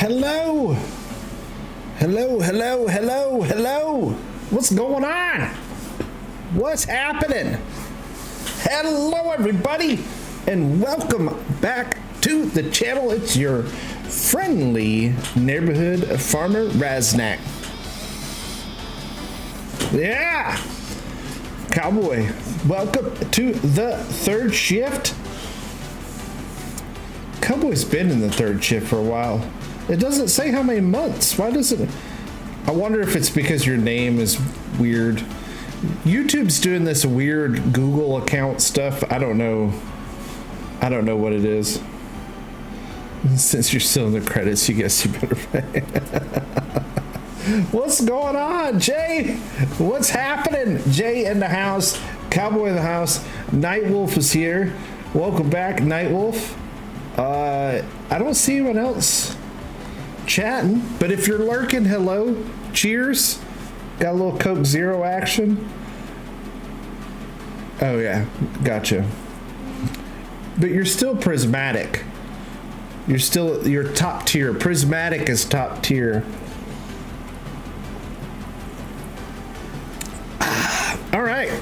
Hello. Hello, hello, hello, hello. What's going on? What's happening? Hello, everybody, and welcome back to the channel. It's your friendly neighborhood farmer, Raznac. Yeah. Cowboy, welcome to the third shift. Cowboy's been in the third shift for a while. It doesn't say how many months. Why does it? I wonder if it's because your name is weird. YouTube's doing this weird Google account stuff. I don't know what it is. Since you're still in the credits, you guess you better pay. What's going on, Jay? What's happening? Jay in the house, Cowboy in the house, Nightwolf is here. Welcome back, Nightwolf. I don't see anyone else chatting, but if you're lurking, hello, cheers. Got a little Coke Zero action. Oh yeah, gotcha. But you're still prismatic. You're top tier. Prismatic is top tier. All right.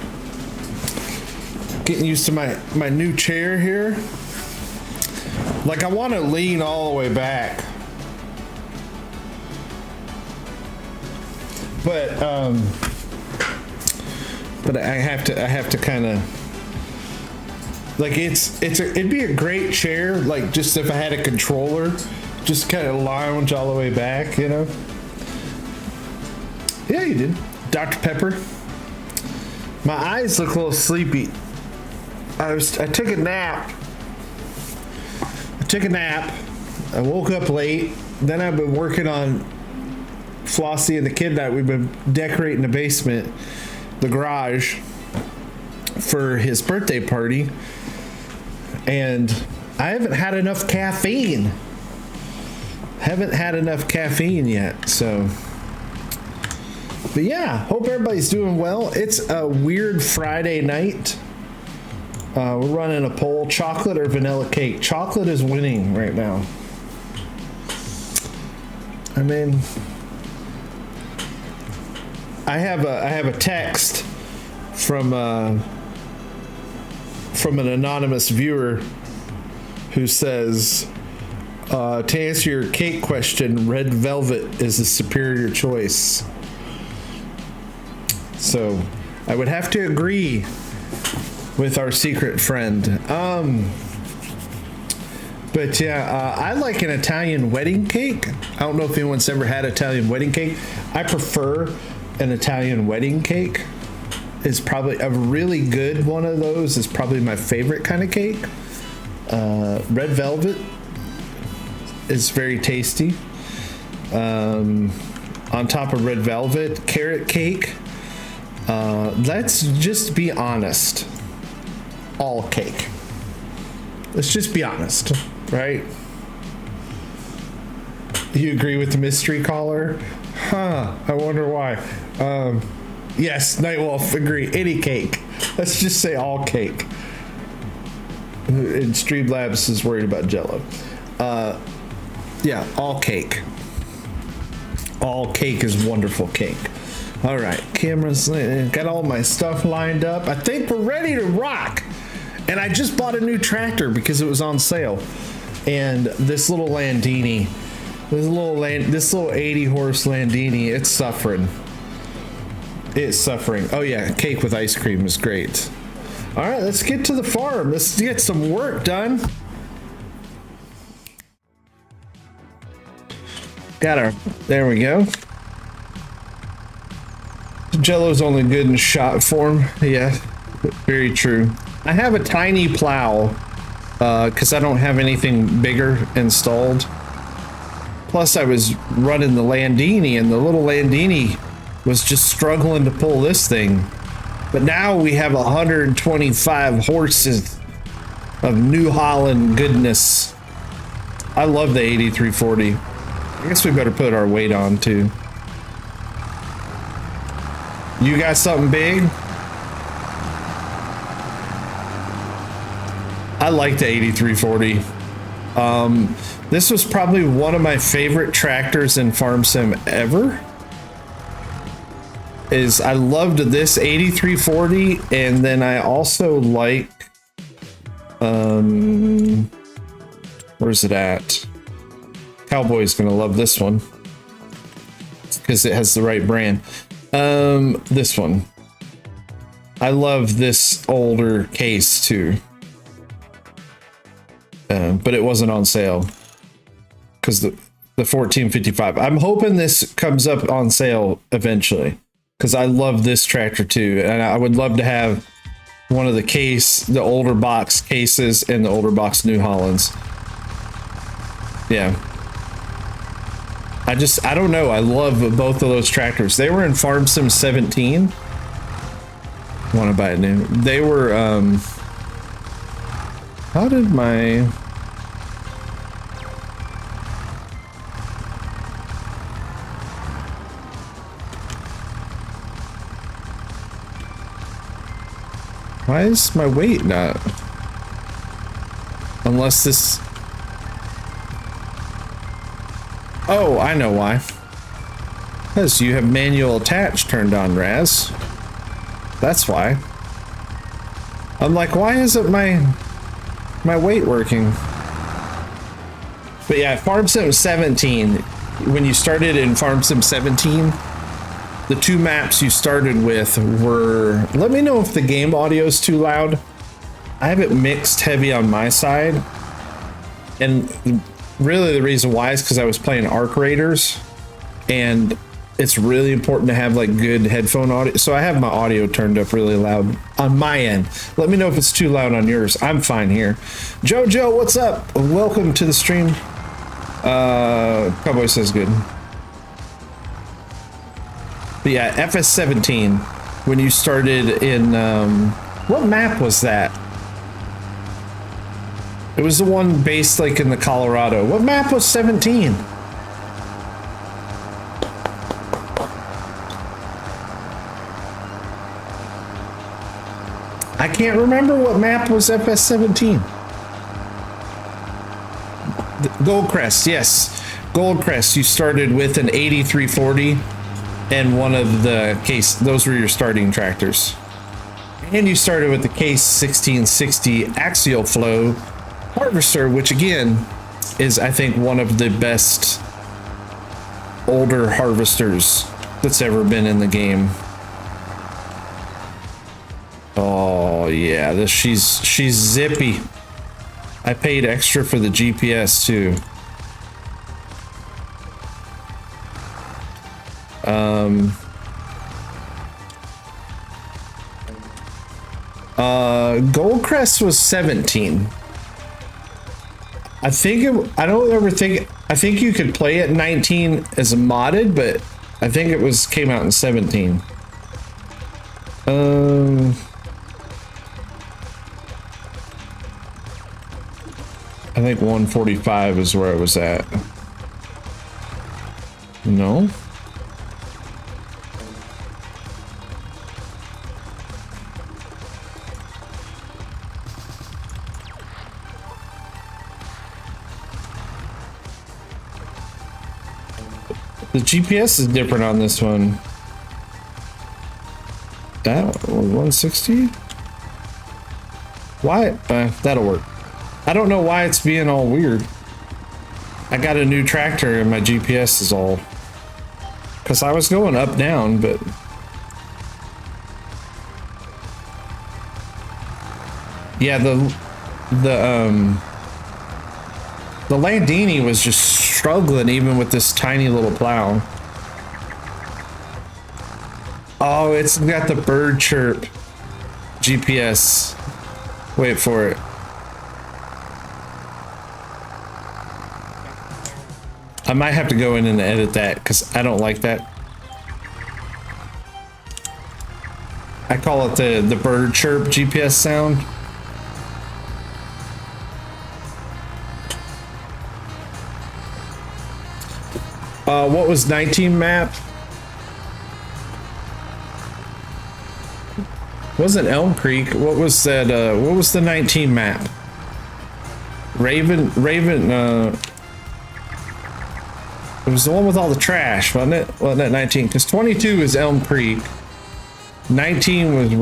Getting used to my new chair here. Like, I want to lean all the way back. But I have to kind of, like, it'd be a great chair, like, just if I had a controller, just kind of lounge all the way back, you know? Yeah, you did. Dr. Pepper. My eyes look a little sleepy. I took a nap. I woke up late. Then I've been working on Flossie and the kid that we've been decorating the basement, the garage, for his birthday party. And I haven't had enough caffeine. Yet, so. But yeah, hope everybody's doing well. It's a weird Friday night. We're running a poll: chocolate or vanilla cake. Chocolate is winning right now. I mean, I have a text from an anonymous viewer who says, to answer your cake question, red velvet is a superior choice. So I would have to agree with our secret friend. But yeah, I like an Italian wedding cake. I don't know if anyone's ever had Italian wedding cake. I prefer an Italian wedding cake. It's probably a really good one of those is probably my favorite kind of cake. Red velvet is very tasty. On top of red velvet, carrot cake. Let's just be honest. All cake. Let's just be honest, right? You agree with the mystery caller? Huh, I wonder why. Yes, Nightwolf, agree. Any cake. Let's just say all cake. And Streamlabs is worried about Jello. Yeah, all cake. All cake is wonderful cake. All right, cameras, got all my stuff lined up. I think we're ready to rock. And I just bought a new tractor because it was on sale. And this little Landini, this little 80 horse Landini, it's suffering. Oh yeah, cake with ice cream is great. All right, let's get to the farm. Let's get some work done. There we go. Jello's only good in shot form. Yeah, very true. I have a tiny plow because I don't have anything bigger installed. Plus, I was running the Landini, and the little Landini was just struggling to pull this thing. But now we have 125 horses of New Holland goodness. I love the 8340. I guess we better put our weight on too. You got something big? I like the 8340. This was probably one of my favorite tractors in Farm Sim ever. I loved this 8340, and then I also like, where's it at? Cowboy's gonna love this one because it has the right brand. This one. I love this older case too. But it wasn't on sale because the 1455. I'm hoping this comes up on sale eventually because I love this tractor too, and I would love to have one of the older box cases and the older box New Hollands. Yeah. I don't know. I love both of those tractors. They were in Farm Sim 17. Want to buy it new. They were, how did my... Why is my weight not? Unless this... Oh, I know why. Because you have manual attach turned on, Raz. That's why. I'm like, why isn't my weight working? But yeah, Farm Sim 17, when you started in Farm Sim 17, the two maps you started with were... Let me know if the game audio is too loud. I have it mixed heavy on my side. And really the reason why is because I was playing Arc Raiders. And it's really important to have like good headphone audio. So I have my audio turned up really loud on my end. Let me know if it's too loud on yours. I'm fine here. Jojo, what's up? Welcome to the stream. Cowboy says good. But yeah, FS17, when you started in, what map was that? It was the one based like in the Colorado. What map was 17? I can't remember what map was FS17. Goldcrest, yes. Goldcrest, you started with an 8340 and one of the case, those were your starting tractors. And you started with the case 1660 axial flow harvester, which again is, I think, one of the best older harvesters that's ever been in the game. Oh yeah, she's zippy. I paid extra for the GPS too. Goldcrest was 17. I think I think you could play it 19 as a modded, but I think it came out in 17. I think 145 is where I was at. No. The GPS is different on this one. That 160? Why? That'll work. I don't know why it's being all weird. I got a new tractor and my GPS is all... Because I was going up, down, but... Yeah, the Landini was just struggling even with this tiny little plow. Oh, it's got the bird chirp GPS. Wait for it. I might have to go in and edit that because I don't like that. I call it the bird chirp GPS sound. What was 19 map? Wasn't Elm Creek? What was that? What was the 19 map? Raven, it was the one with all the trash, wasn't it? Wasn't that 19? Because 22 is Elm Creek. 19 was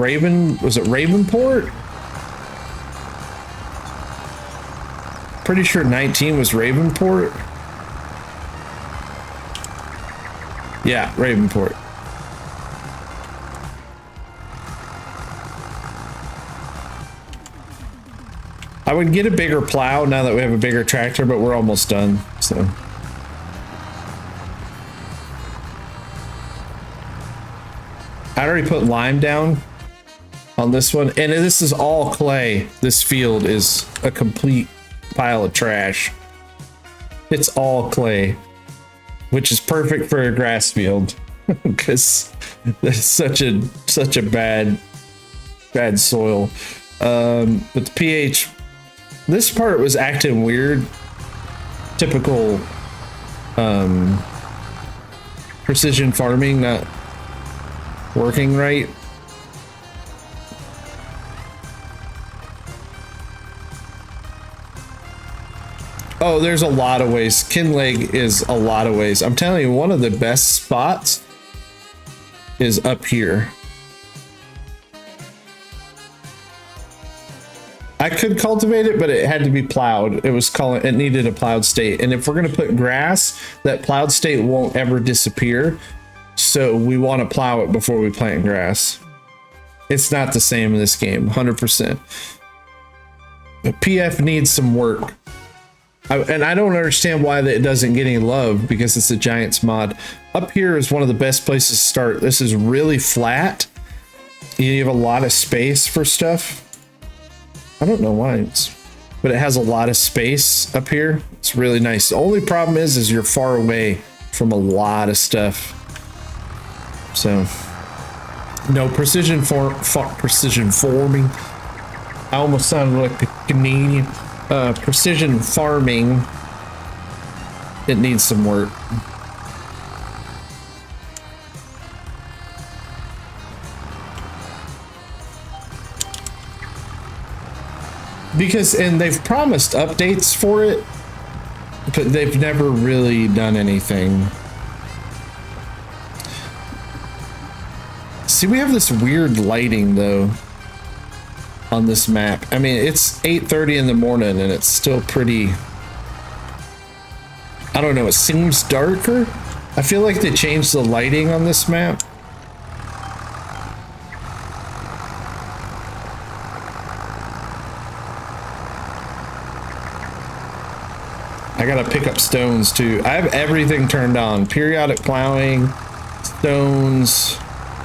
was it Ravenport? Pretty sure 19 was Ravenport. Yeah, Ravenport. I would get a bigger plow now that we have a bigger tractor, but we're almost done, so. I already put lime down on this one, and this is all clay. This field is a complete pile of trash. It's all clay, which is perfect for a grass field because there's such a bad soil. But the pH, this part was acting weird. Typical precision farming not working right. Oh, there's a lot of ways. Kinlaig is a lot of ways. I'm telling you, one of the best spots is up here. I could cultivate it, but it had to be plowed. It needed a plowed state. And if we're going to put grass, that plowed state won't ever disappear. So we want to plow it before we plant grass. It's not the same in this game, 100%. The PF needs some work. And I don't understand why it doesn't get any love, because it's a Giants mod. Up here is one of the best places to start. This is really flat. You have a lot of space for stuff. I don't know why, but it has a lot of space up here. It's really nice. The only problem is you're far away from a lot of stuff. So, no, precision forming. I almost sounded like a Canadian. Precision farming, it needs some work. And they've promised updates for it, but they've never really done anything. See, we have this weird lighting though on this map. I mean, it's 8:30 in the morning and it's still pretty, I don't know, it seems darker. I feel like they changed the lighting on this map. I gotta pick up stones too. I have everything turned on. Periodic plowing, stones,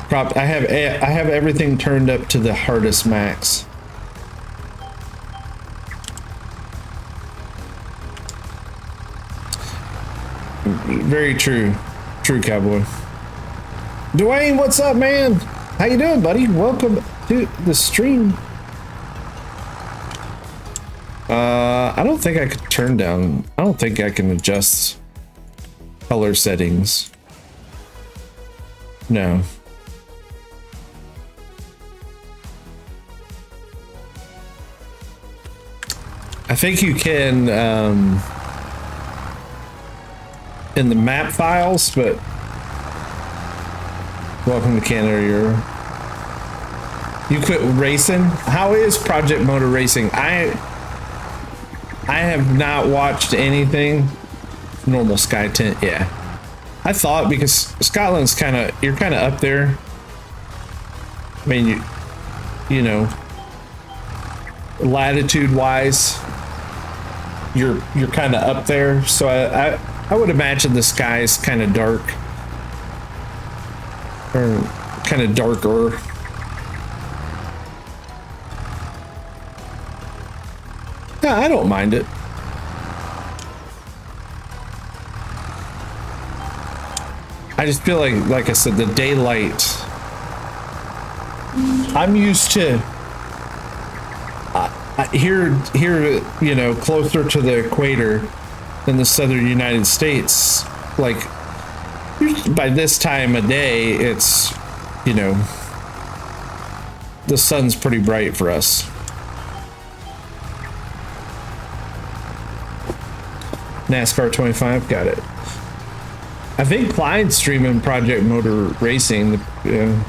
crop. I have everything turned up to the hardest max. Very true. True, cowboy. Dwayne, what's up, man? How you doing, buddy? Welcome to the stream. I don't think I could turn down. I don't think I can adjust color settings. No. I think you can in the map files, but welcome to Canada. You quit racing? How is Project Motor Racing? I have not watched anything. Normal sky tint, yeah. I thought, because Scotland's you're kind of up there. I mean, you know, latitude wise, you're kind of up there. So I would imagine the sky is kind of dark, or kind of darker. Yeah, I don't mind it. I just feel like I said, the daylight. I'm used to here, you know, closer to the equator in the southern United States. Like, by this time of day, it's, you know, the sun's pretty bright for us. NASCAR 25, got it. I think Clyde's streaming Project Motor Racing. Yeah.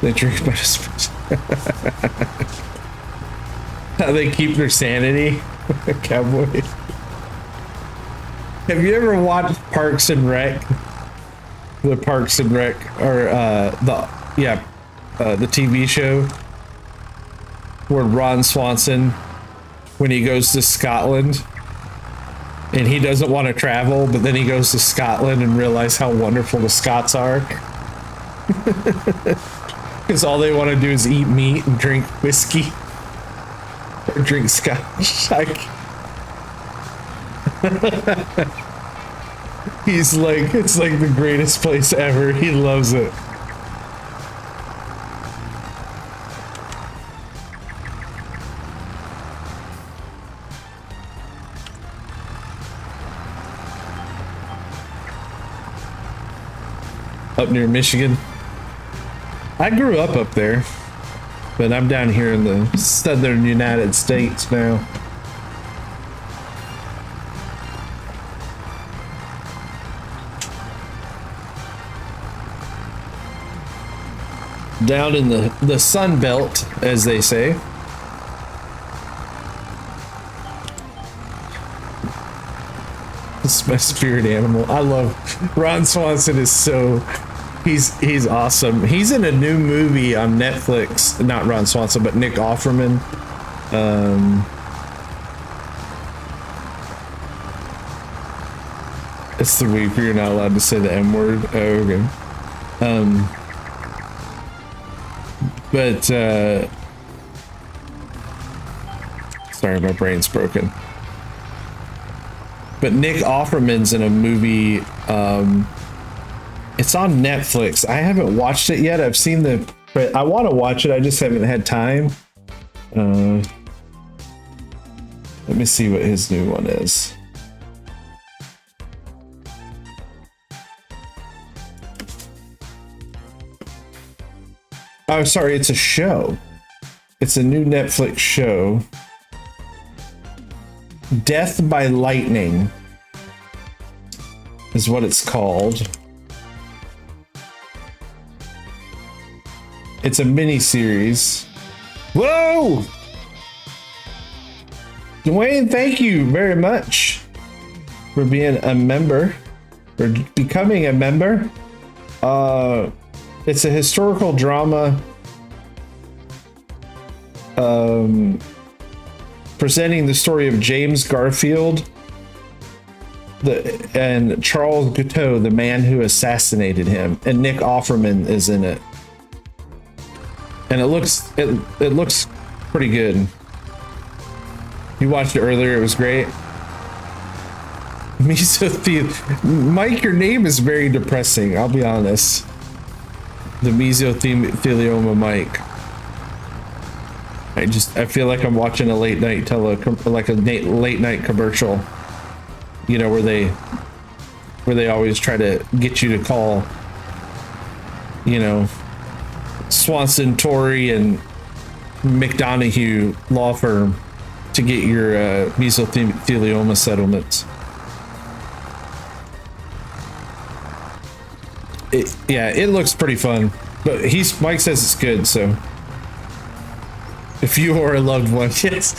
They drink about as much. How they keep their sanity. Cowboys. Have you ever watched Parks and Rec? The Parks and Rec, or the TV show where Ron Swanson, when he goes to Scotland and he doesn't want to travel, but then he goes to Scotland and realizes how wonderful the Scots are. Because all they want to do is eat meat and drink whiskey or drink scotch. He's like, it's like the greatest place ever. He loves it. Up near Michigan. I grew up there, but I'm down here in the southern United States now. Down in the Sun Belt, as they say. It's my spirit animal. I love Ron Swanson. Is so he's awesome. He's in a new movie on Netflix. Not Ron Swanson, but Nick Offerman. It's the week where you're not allowed to say the M word. Oh, okay. But sorry, my brain's broken. But Nick Offerman's in a movie. It's on Netflix. I haven't watched it yet. I've seen but I want to watch it. I just haven't had time. Let me see what his new one is. Oh, sorry, it's a show. It's a new Netflix show. Death by Lightning is what it's called. It's a mini series. Whoa! Dwayne, thank you very much for being a member, or becoming a member. It's a historical drama presenting the story of James Garfield and Charles Guiteau, the man who assassinated him, and Nick Offerman is in it. And it looks pretty good. You watched it earlier, it was great. Mike, your name is very depressing, I'll be honest. The mesothelioma Mike. I feel like I'm watching a late night late night commercial, you know, where they always try to get you to call, you know, Swanson, Torrey, and McDonough law firm to get your mesothelioma settlements. It looks pretty fun, but Mike says it's good, so if you are a loved one, yes.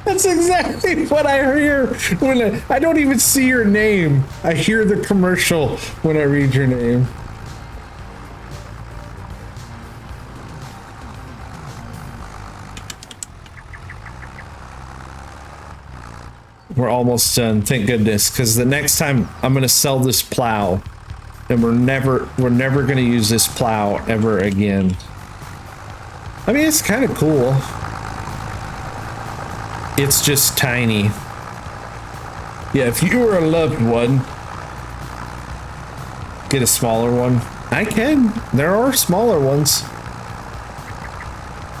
that's exactly what I hear when I don't even see your name. I hear the commercial when I read your name. We're almost done, thank goodness, because the next time I'm going to sell this plow, and we're never going to use this plow ever again. I mean, it's kind of cool. It's just tiny. Yeah, if you were a loved one, get a smaller one. I can. There are smaller ones.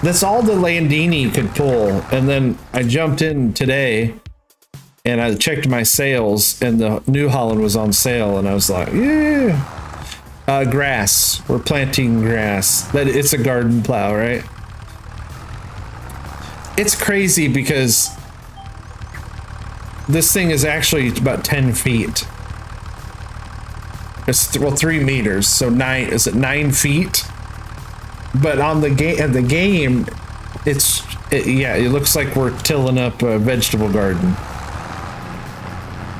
That's all the Landini could pull. And then I jumped in today and I checked my sales, and the New Holland was on sale, and I was like, yeah. Grass. We're planting grass. It's a garden plow, right? It's crazy because this thing is actually about 10 feet. It's, well, 3 meters, so 9, is it 9 feet? But on the game, yeah, it looks like we're tilling up a vegetable garden.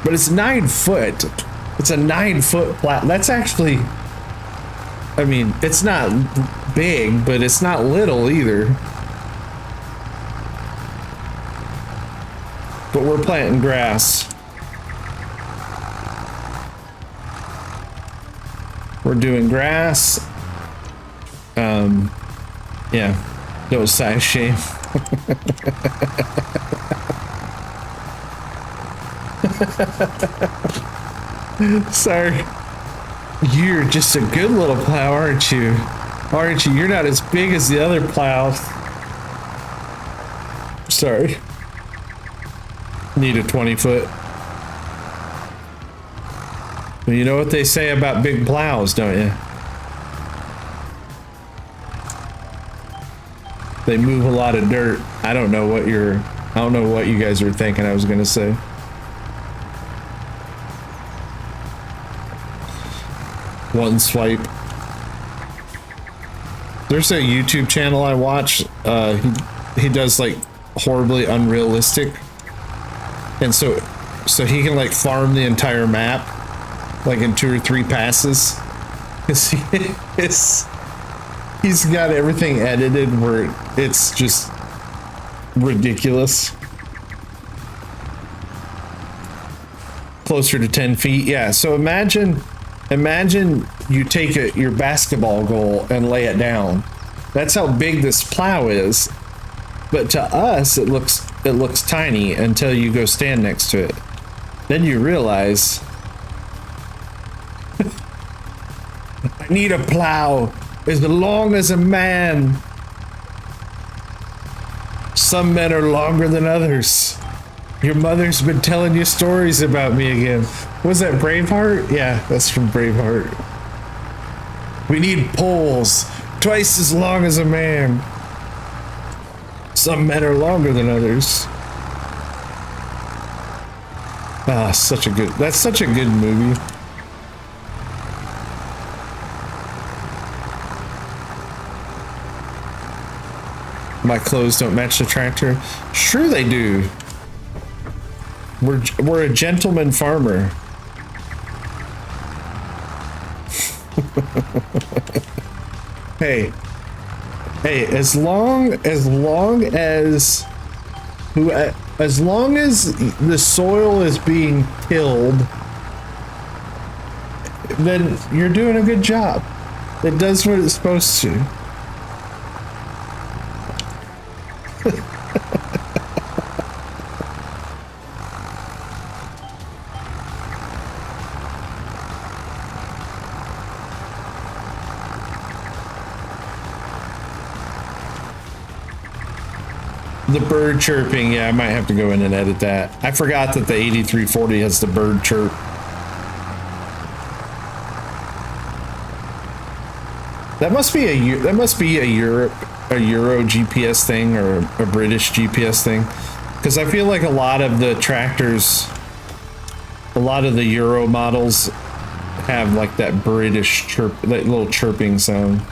But it's 9 foot. It's a 9-foot plat. That's actually, I mean, it's not big, but it's not little either. But we're planting grass. We're doing grass. Yeah, that was size shame. Sorry. You're just a good little plow, aren't you? Aren't you? You're not as big as the other plows. Sorry. Need a 20-foot. Well, you know what they say about big plows, don't you? They move a lot of dirt. I don't know what you guys were thinking I was gonna say. One swipe. There's a YouTube channel I watch. He does like horribly unrealistic, and so he can like farm the entire map like in 2 or 3 passes. He's got everything edited where it's just ridiculous. Closer to 10 feet, yeah. So imagine you take your basketball goal and lay it down. That's how big this plow is. But to us, it looks tiny until you go stand next to it. Then you realize, I need a plow as long as a man. Some men are longer than others. Your mother's been telling you stories about me again. Was that Braveheart? Yeah, that's from Braveheart. We need poles twice as long as a man. Some men are longer than others. Ah, that's such a good movie. My clothes don't match the tractor. Sure they do. We're a gentleman farmer. Hey, as long as the soil is being tilled, then you're doing a good job. It does what it's supposed to. The bird chirping, yeah, I might have to go in and edit that. I forgot that the 8340 has the bird chirp. That must be a Euro GPS thing or a British GPS thing, because I feel like a lot of the tractors, a lot of the Euro models have like that British chirp, that little chirping sound.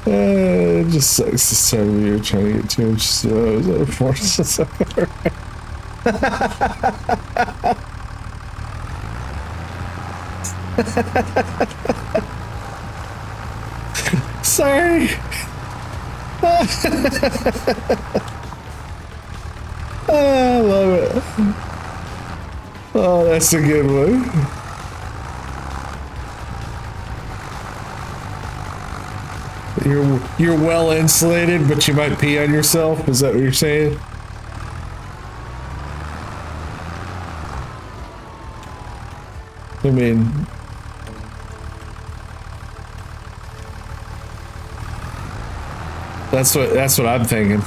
It just sucks this time of year trying to get too much snow. Sorry. I love it. Oh, that's a good one. You're well insulated, but you might pee on yourself. Is that what you're saying? I mean, that's what I'm thinking.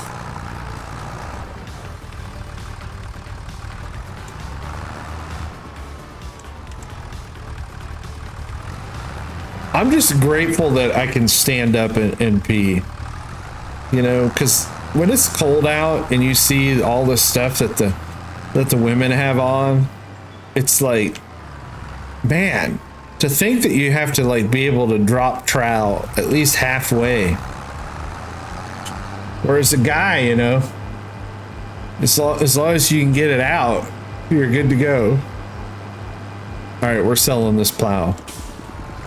I'm just grateful that I can stand up and pee. you know, because when it's cold out and you see all the stuff that the women have on, it's like, man, to think that you have to like be able to drop trowel at least halfway. Whereas a guy, you know, as long as you can get it out, you're good to go. All right, we're selling this plow.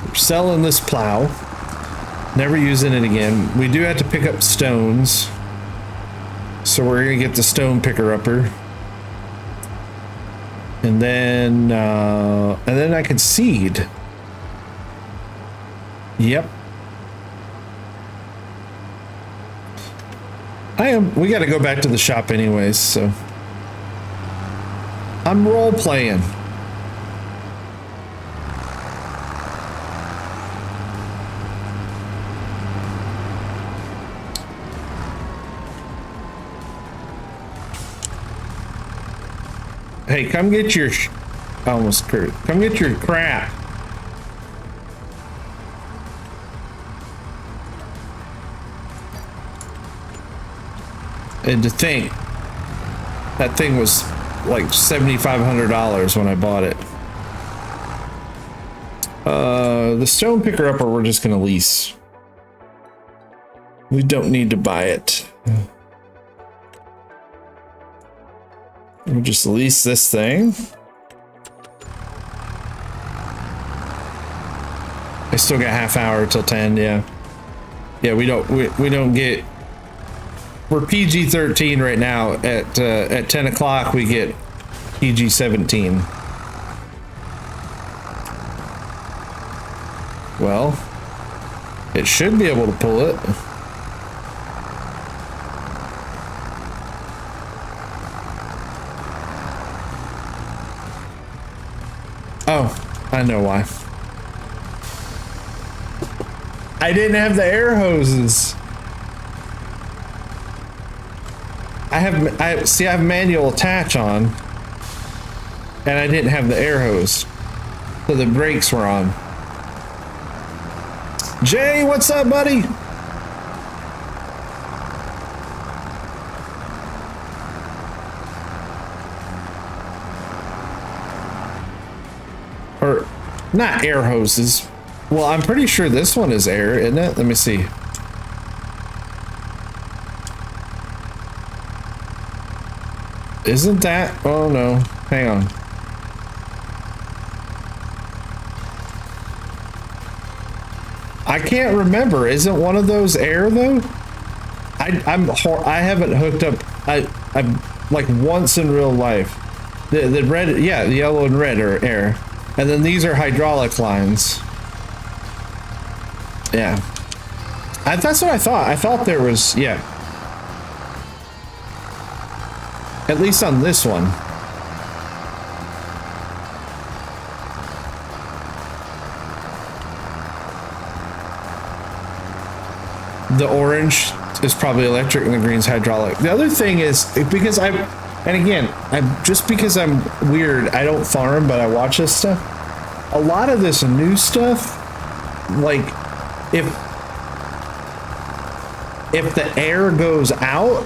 We're selling this plow. Never using it again. We do have to pick up stones. So we're gonna get the stone picker upper. And then I can seed. Yep. We got to go back to the shop anyways, so I'm role playing. Hey, come get your almost crit. Come get your crap. And to think, that thing was like $7,500 when I bought it. The stone picker upper we're just gonna lease. We don't need to buy it. We'll just lease this thing. I still got half hour till 10. Yeah, we don't get. We're PG-13 right now. At 10 o'clock we get PG-17. Well, it should be able to pull it. Oh, I know why. I didn't have the air hoses. I have manual attach on, and I didn't have the air hose, so the brakes were on. Jay, what's up, buddy? Or not air hoses. Well, I'm pretty sure this one is air, isn't it? Let me see. Isn't that? Oh no, hang on. I can't remember. Isn't one of those air though? I haven't hooked up. I'm like once in real life. The red, yeah, the yellow and red are air, and then these are hydraulic lines. Yeah, that's what I thought. I thought there was, yeah. At least on this one. The orange is probably electric and the green's hydraulic. The other thing is, because I'm just because I'm weird, I don't farm, but I watch this stuff. A lot of this new stuff, like if the air goes out,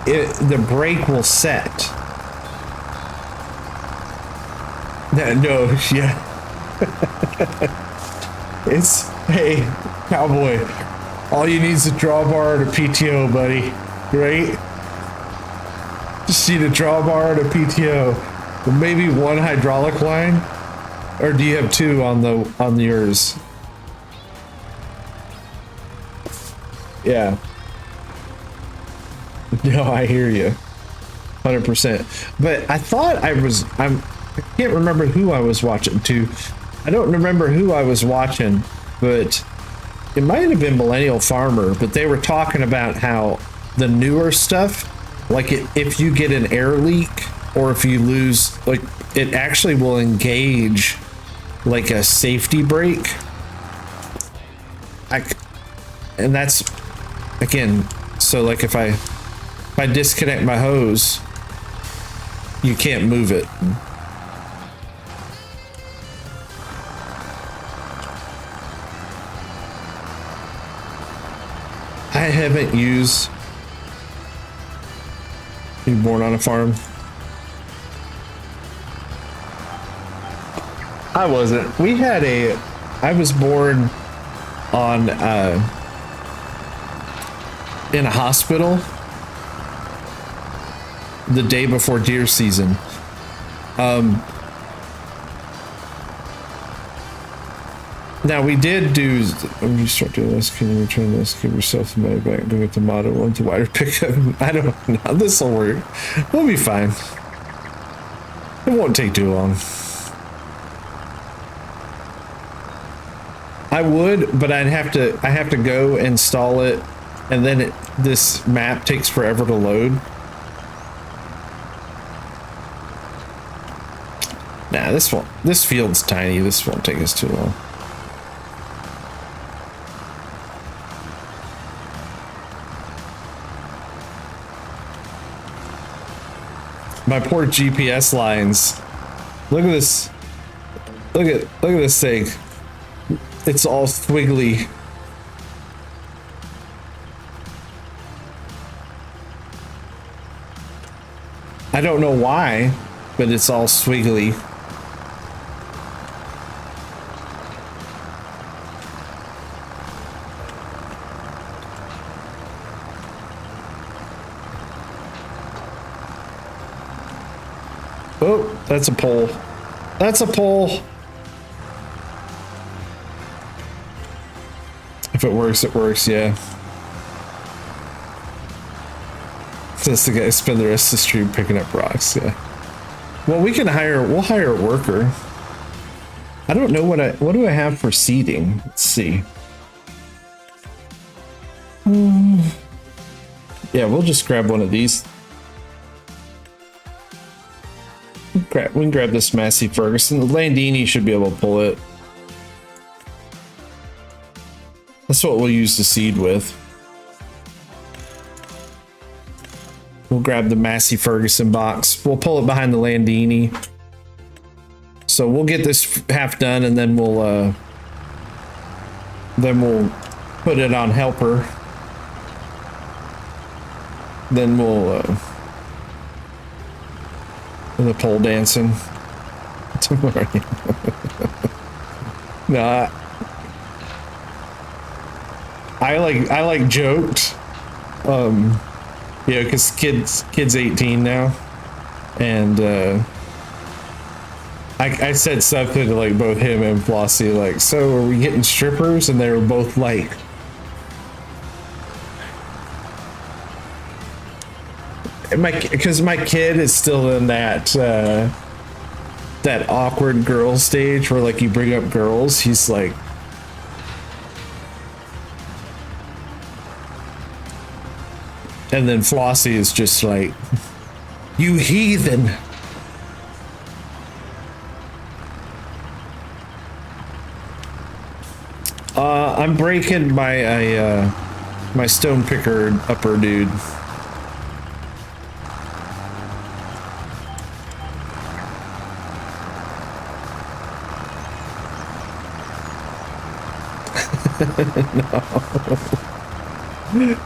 the brake will set. No, yeah. It's, hey, cowboy, all you need is a drawbar and a PTO, buddy, right? Just need a drawbar and a PTO, maybe one hydraulic line, or do you have two on yours? Yeah. No, I hear you, 100%. But I thought I can't remember who I was watching to. I don't remember who I was watching, but it might have been Millennial Farmer. But they were talking about how the newer stuff, like if you get an air leak or if you lose, like it actually will engage like a safety brake. And that's again, so like if I disconnect my hose, you can't move it. haven't used? You born on a farm? I wasn't. I was born on in a hospital the day before deer season. Now we did do. When you start doing this, can you return this? Give yourself the money back and get the model one to wider pickup. I don't know. This will work. We'll be fine. It won't take too long. I would, but I have to go install it, and then this map takes forever to load. Nah, this field's tiny. This won't take us too long. My poor GPS lines. Look at this. Look at this thing. It's all squiggly. I don't know why, but it's all squiggly. Oh, that's a pole. That's a pole. If it works, it works, yeah. That's the guy spend the rest of the stream picking up rocks, yeah. Well, we'll hire a worker. I don't know what do I have for seeding? Let's see. Yeah, we'll just grab one of these. We can grab this Massey Ferguson. The Landini should be able to pull it. That's what we'll use the seed with. We'll grab the Massey Ferguson box. We'll pull it behind the Landini. So we'll get this half done, and then we'll put it on helper. Then we'll the pole dancing. No, I like joked, yeah, because kid's 18 now, and I said something to like both him and Flossie, like, so are we getting strippers? And they were both like, because my kid is still in that awkward girl stage where like you bring up girls, he's like, and then Flossie is just like, you heathen. I'm breaking my stone picker upper dude.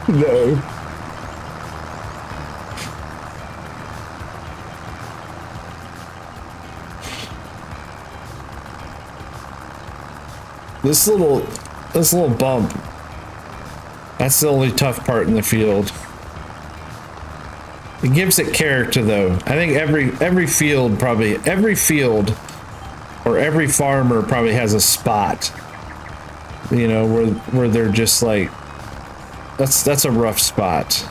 No. This little bump, that's the only tough part in the field. It gives it character though. I think every field or every farmer probably has a spot, you know, where they're just like, that's a rough spot.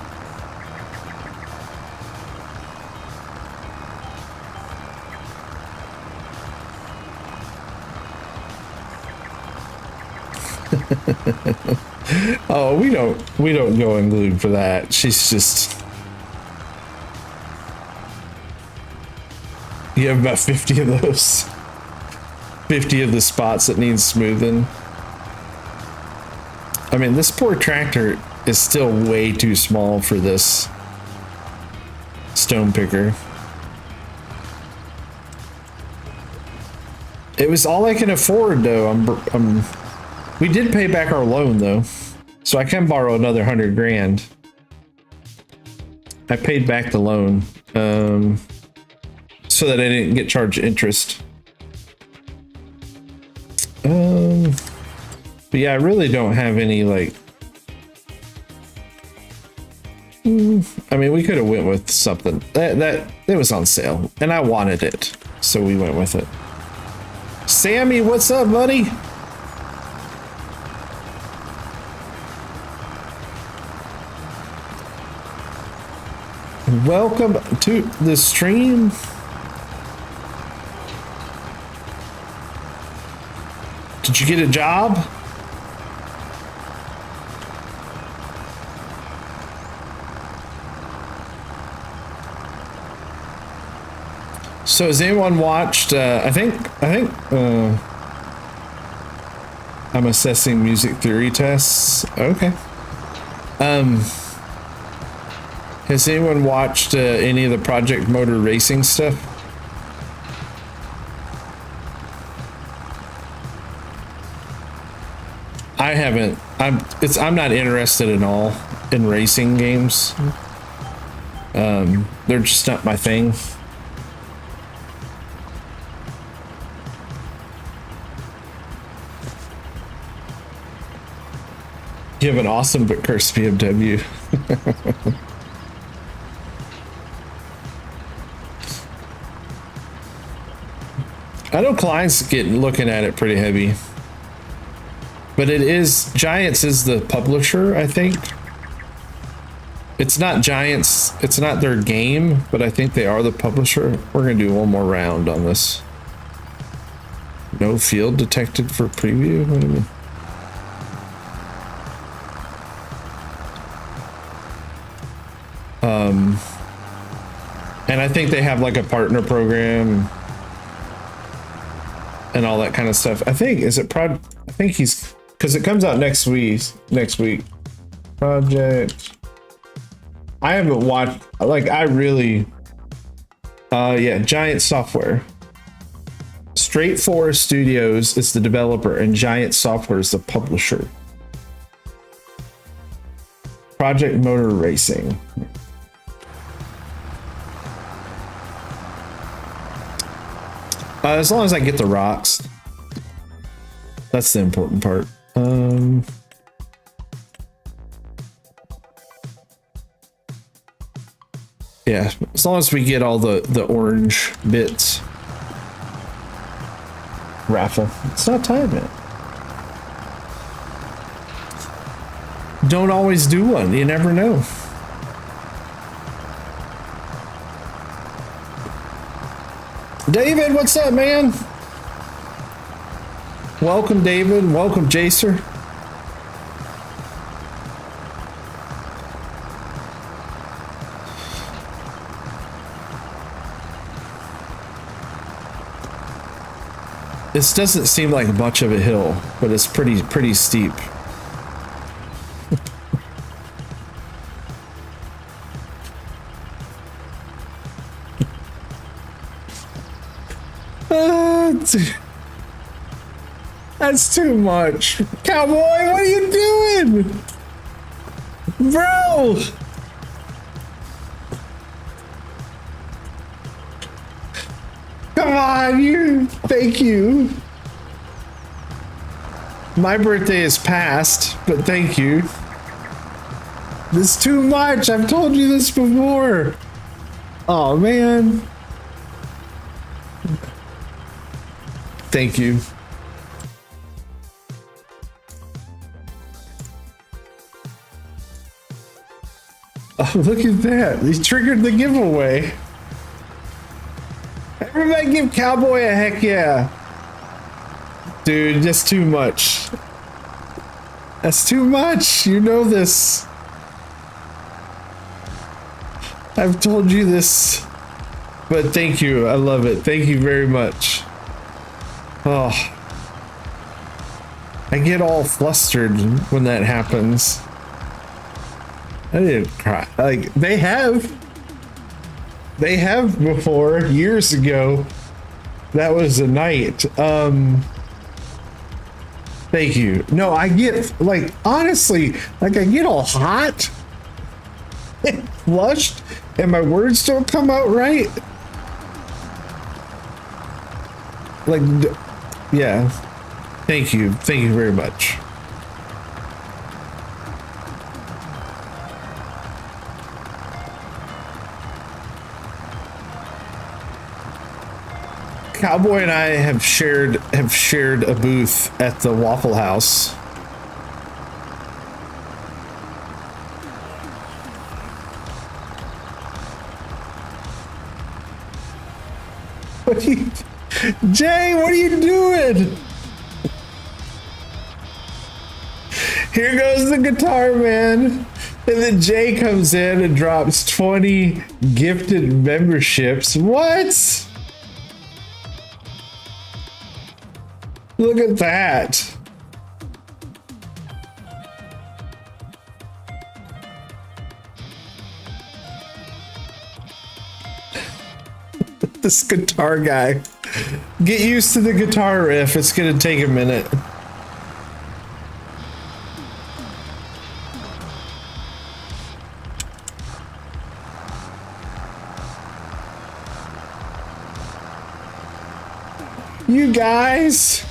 Oh, we don't go unglued for that. She's just, you have about 50 of those. 50 of the spots that need smoothing. I mean, this poor tractor is still way too small for this stone picker. It was all I can afford though. We did pay back our loan though. So I can borrow another 100 grand. I paid back the loan so that I didn't get charged interest. But yeah, I really don't have any like. I mean, we could have went with something that it was on sale, and I wanted it, so we went with it. Sammy, what's up, buddy? Welcome to the stream. Did you get a job? So has anyone watched, I think I'm assessing music theory tests. Okay. Has anyone watched any of the Project Motor Racing stuff? I haven't. I'm not interested at all in racing games. They're just not my thing. You have an awesome but cursed BMW. I know Klein's looking at it pretty heavy. But it is, Giants is the publisher, I think. It's not Giants, it's not their game, but I think they are the publisher. We're gonna do one more round on this. No field detected for preview? What do you mean? And I think they have like a partner program and all that kind of stuff. I think, I think he's, because it comes out next week. Project. I haven't watched, like, I really, yeah, Giant Software. Straight Forest Studios is the developer and Giant Software is the publisher. Project Motor Racing. As long as I get the rocks. That's the important part. Yeah, as long as we get all the orange bits. Raffle. It's not time yet. Don't always do one. You never know. David, what's up, man? Welcome, David. Welcome, Jacer. This doesn't seem like much of a hill, but it's pretty steep. That's too much. Cowboy, what are you doing? Bro! Come on, thank you. My birthday is past, but thank you. This is too much. I've told you this before. Oh, man. Thank you. Oh, look at that. He triggered the giveaway. Everybody give Cowboy a heck yeah. Dude, that's too much. That's too much. You know this. I've told you this. But thank you. I love it. Thank you very much. Oh. I get all flustered when that happens. I didn't cry. Like, they have before, years ago. That was a night. Thank you. No, I get, like, honestly, like, I get all hot and flushed, and my words don't come out right. Like, yeah. Thank you. Thank you very much. Cowboy and I have shared a booth at the Waffle House. What are you, Jay? What are you doing? Here goes the guitar man. And then Jay comes in and drops 20 gifted memberships. What? Look at that. This guitar guy. Get used to the guitar riff. It's gonna take a minute. You guys.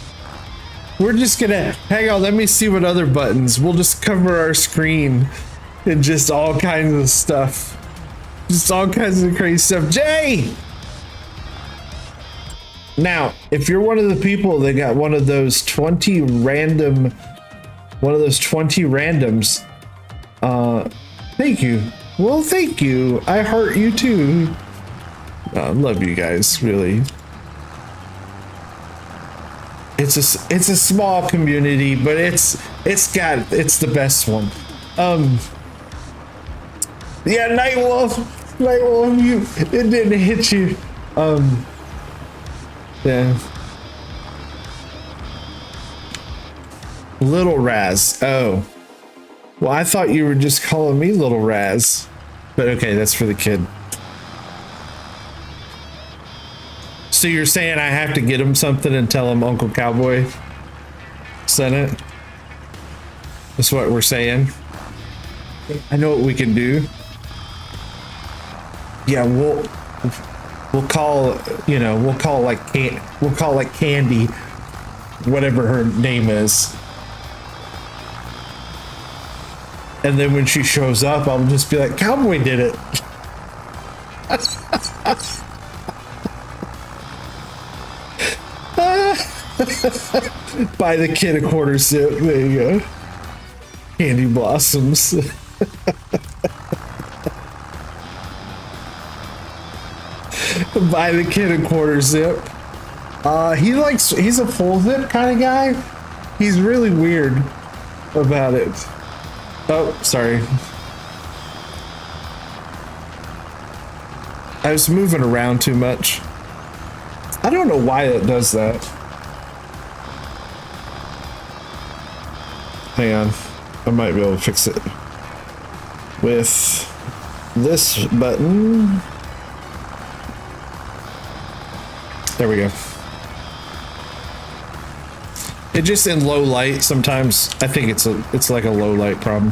We're just gonna, hang on, let me see what other buttons. We'll just cover our screen and just all kinds of stuff. Just all kinds of crazy stuff. Jay! Now, if you're one of the people that got one of those 20 randoms, thank you. Well, thank you. I heart you too. Love you guys, really. It's a small community, but it's the best one. Yeah, Nightwolf, it didn't hit you. Yeah. Little Raz. Oh. Well, I thought you were just calling me Little Raz. But okay, that's for the kid. So you're saying I have to get him something and tell him Uncle Cowboy sent it? That's what we're saying. I know what we can do. Yeah, we'll call, you know, we'll call like Candy, whatever her name is. And then when she shows up, I'll just be like, Cowboy did it. Buy the kid a quarter sip. There you go. Candy blossoms. Buy the kid a quarter zip. He's a full zip kind of guy. He's really weird about it. Oh, sorry. I was moving around too much. I don't know why it does that. Hang on. I might be able to fix it with this button. There we go. It just in low light sometimes. I think it's like a low light problem.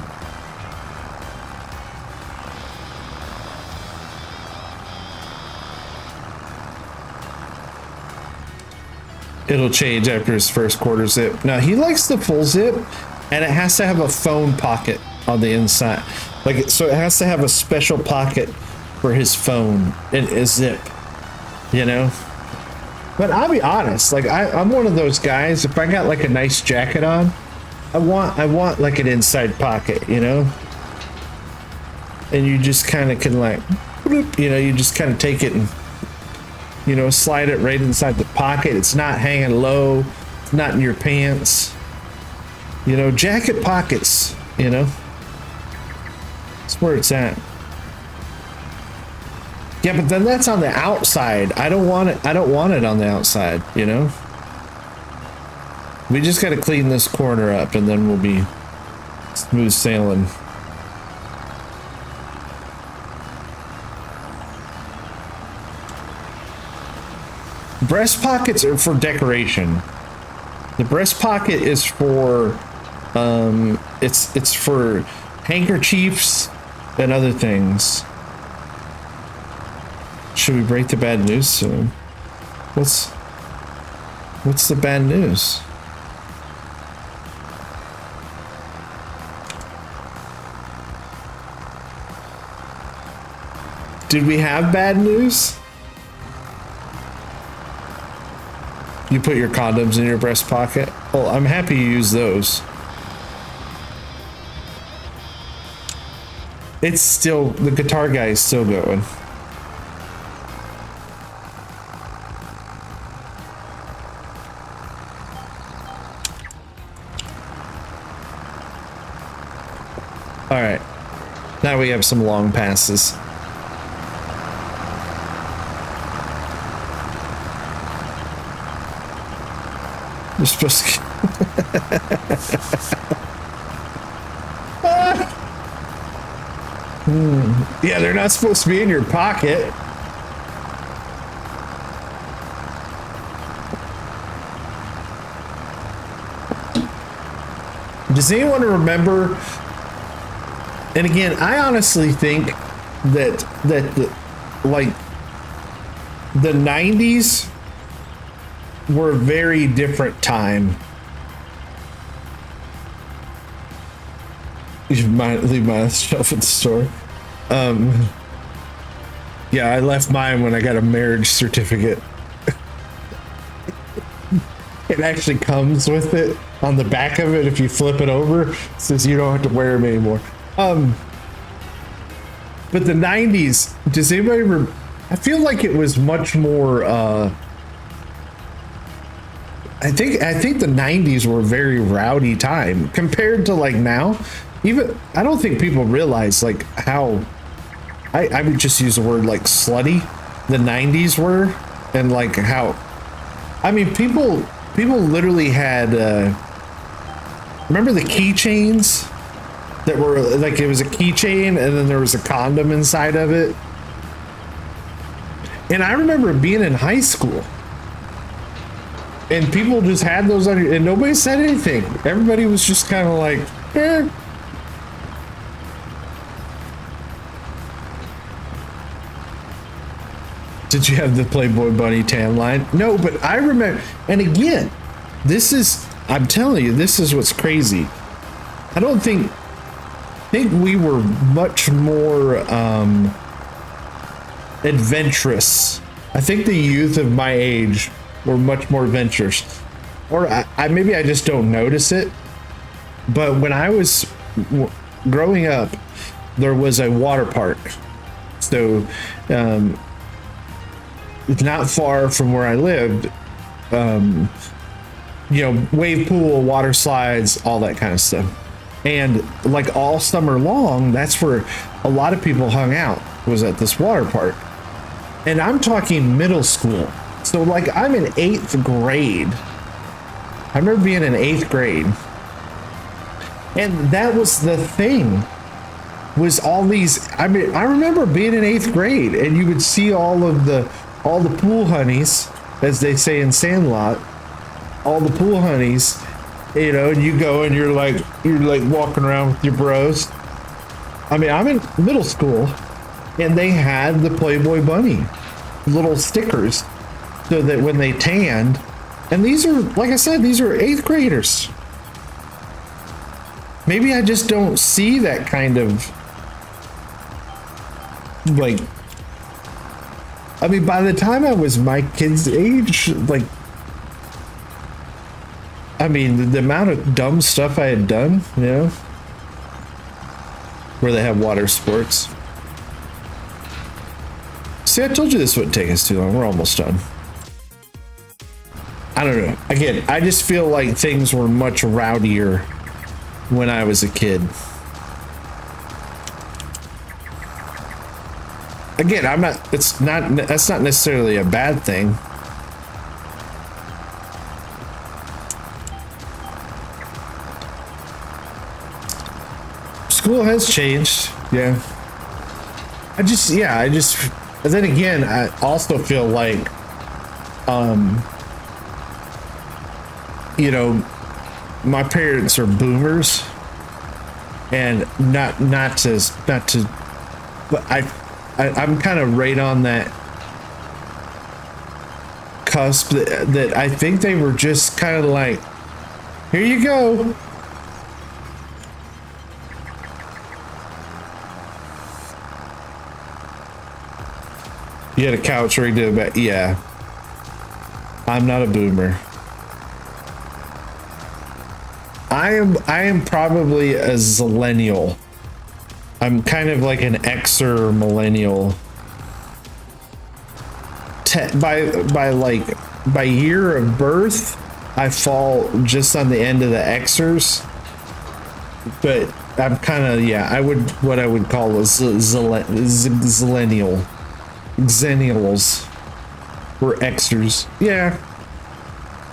It'll change after his first quarter zip. Now he likes the full zip, and it has to have a phone pocket on the inside. Like, so it has to have a special pocket for his phone and a zip, you know? But I'll be honest, like I'm one of those guys, if I got like a nice jacket on, I want like an inside pocket, you know? And you just kind of can like, you know, you just kind of take it and, you know, slide it right inside the pocket. It's not hanging low, it's not in your pants. You know, jacket pockets, you know? That's where it's at. Yeah, but then that's on the outside. I don't want it on the outside, you know? We just got to clean this corner up and then we'll be smooth sailing. Breast pockets are for decoration. The breast pocket is for, it's for handkerchiefs and other things. Should we break the bad news soon? What's the bad news? Did we have bad news? You put your condoms in your breast pocket? Well, I'm happy you use those. It's still, the guitar guy is still going. All right, now we have some long passes. You're supposed to... Yeah, they're not supposed to be in your pocket. Does anyone remember? And again, I honestly think that like the 90s were a very different time. You might leave my shelf at the store. Yeah, I left mine when I got a marriage certificate. It actually comes with it on the back of it. If you flip it over, it says you don't have to wear them anymore. But the 90s, does anybody I feel like it was much more, I think the 90s were a very rowdy time compared to like now. Even, I don't think people realize like how, I would just use the word like slutty the 90s were, and like how, I mean, people literally had, remember the keychains that were like, it was a keychain and then there was a condom inside of it. And I remember being in high school and people just had those on, and nobody said anything. Everybody was just kind of like, eh. Did you have the Playboy Bunny tan line? No, but I remember, and again, I'm telling you, this is what's crazy. I don't think we were much more adventurous. I think the youth of my age were much more adventurous. Or maybe I just don't notice it. But when I was growing up, there was a water park. So, not far from where I lived, wave pool, water slides, all that kind of stuff. And like all summer long, that's where a lot of people hung out, was at this water park. And I'm talking middle school. So like I'm in 8th grade. I remember being in 8th grade. And that was the thing, was all these, I mean, I remember being in 8th grade and you would see all the pool honeys, as they say in Sandlot, all the pool honeys, and you go and you're like walking around with your bros. I mean, I'm in middle school and they had the Playboy Bunny little stickers so that when they tanned, and these are, like I said, these are 8th graders. Maybe I just don't see that kind of, like, I mean, by the time I was my kid's age, like, I mean, the amount of dumb stuff I had done, where they have water sports. See, I told you this wouldn't take us too long. We're almost done. I don't know. Again, I just feel like things were much rowdier when I was a kid. Again, that's not necessarily a bad thing. School has changed, yeah. And then again, I also feel like, you know, my parents are boomers, and not to, but I'm kind of right on that cusp that I think they were just kind of like, here you go. You had a couch rigged to a bed. Yeah. I'm not a boomer. I am probably a zillennial. I'm kind of like an Xer millennial. By year of birth, I fall just on the end of the Xers. But I'm kind of, yeah, what I would call a zillennial. Xennials were Xers. Yeah.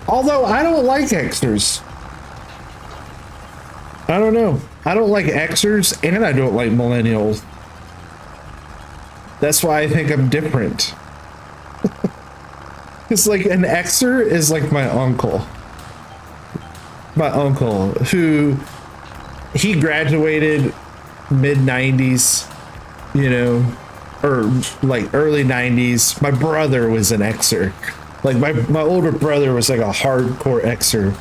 Although I don't like Xers. I don't know. I don't like Xers and I don't like millennials. That's why I think I'm different. It's like an Xer is like my uncle. My uncle who he graduated mid 90s, you know, or like early 90s. My brother was an Xer. Like my older brother was like a hardcore Xer.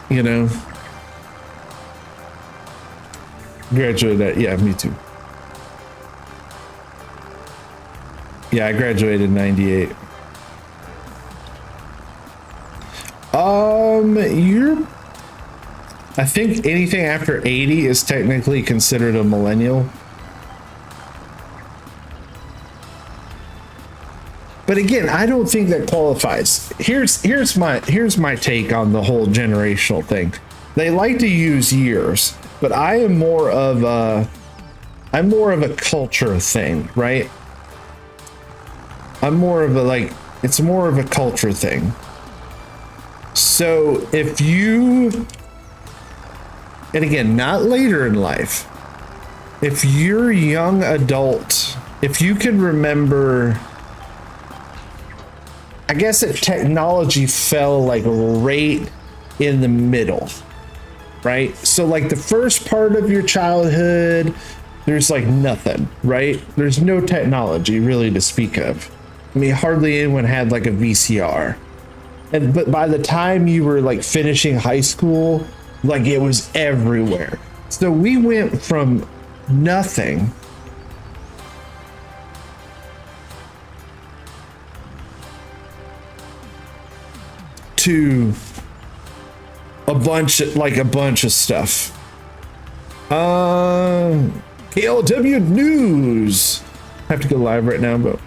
You know? Graduated, yeah, me too. Yeah, I graduated in 98. I think anything after 80 is technically considered a millennial. But again, I don't think that qualifies. Here's my take on the whole generational thing. They like to use years, but I'm more of a culture thing, right? I'm more of a it's more of a culture thing. So if you, and again, not later in life, if you're a young adult, if you can remember, I guess that technology fell like right in the middle, right? So like the first part of your childhood, there's like nothing, right? There's no technology really to speak of. I mean, hardly anyone had like a VCR. But by the time you were like finishing high school, like it was everywhere. So we went from nothing to a bunch of stuff. KLW News. I have to go live right now, but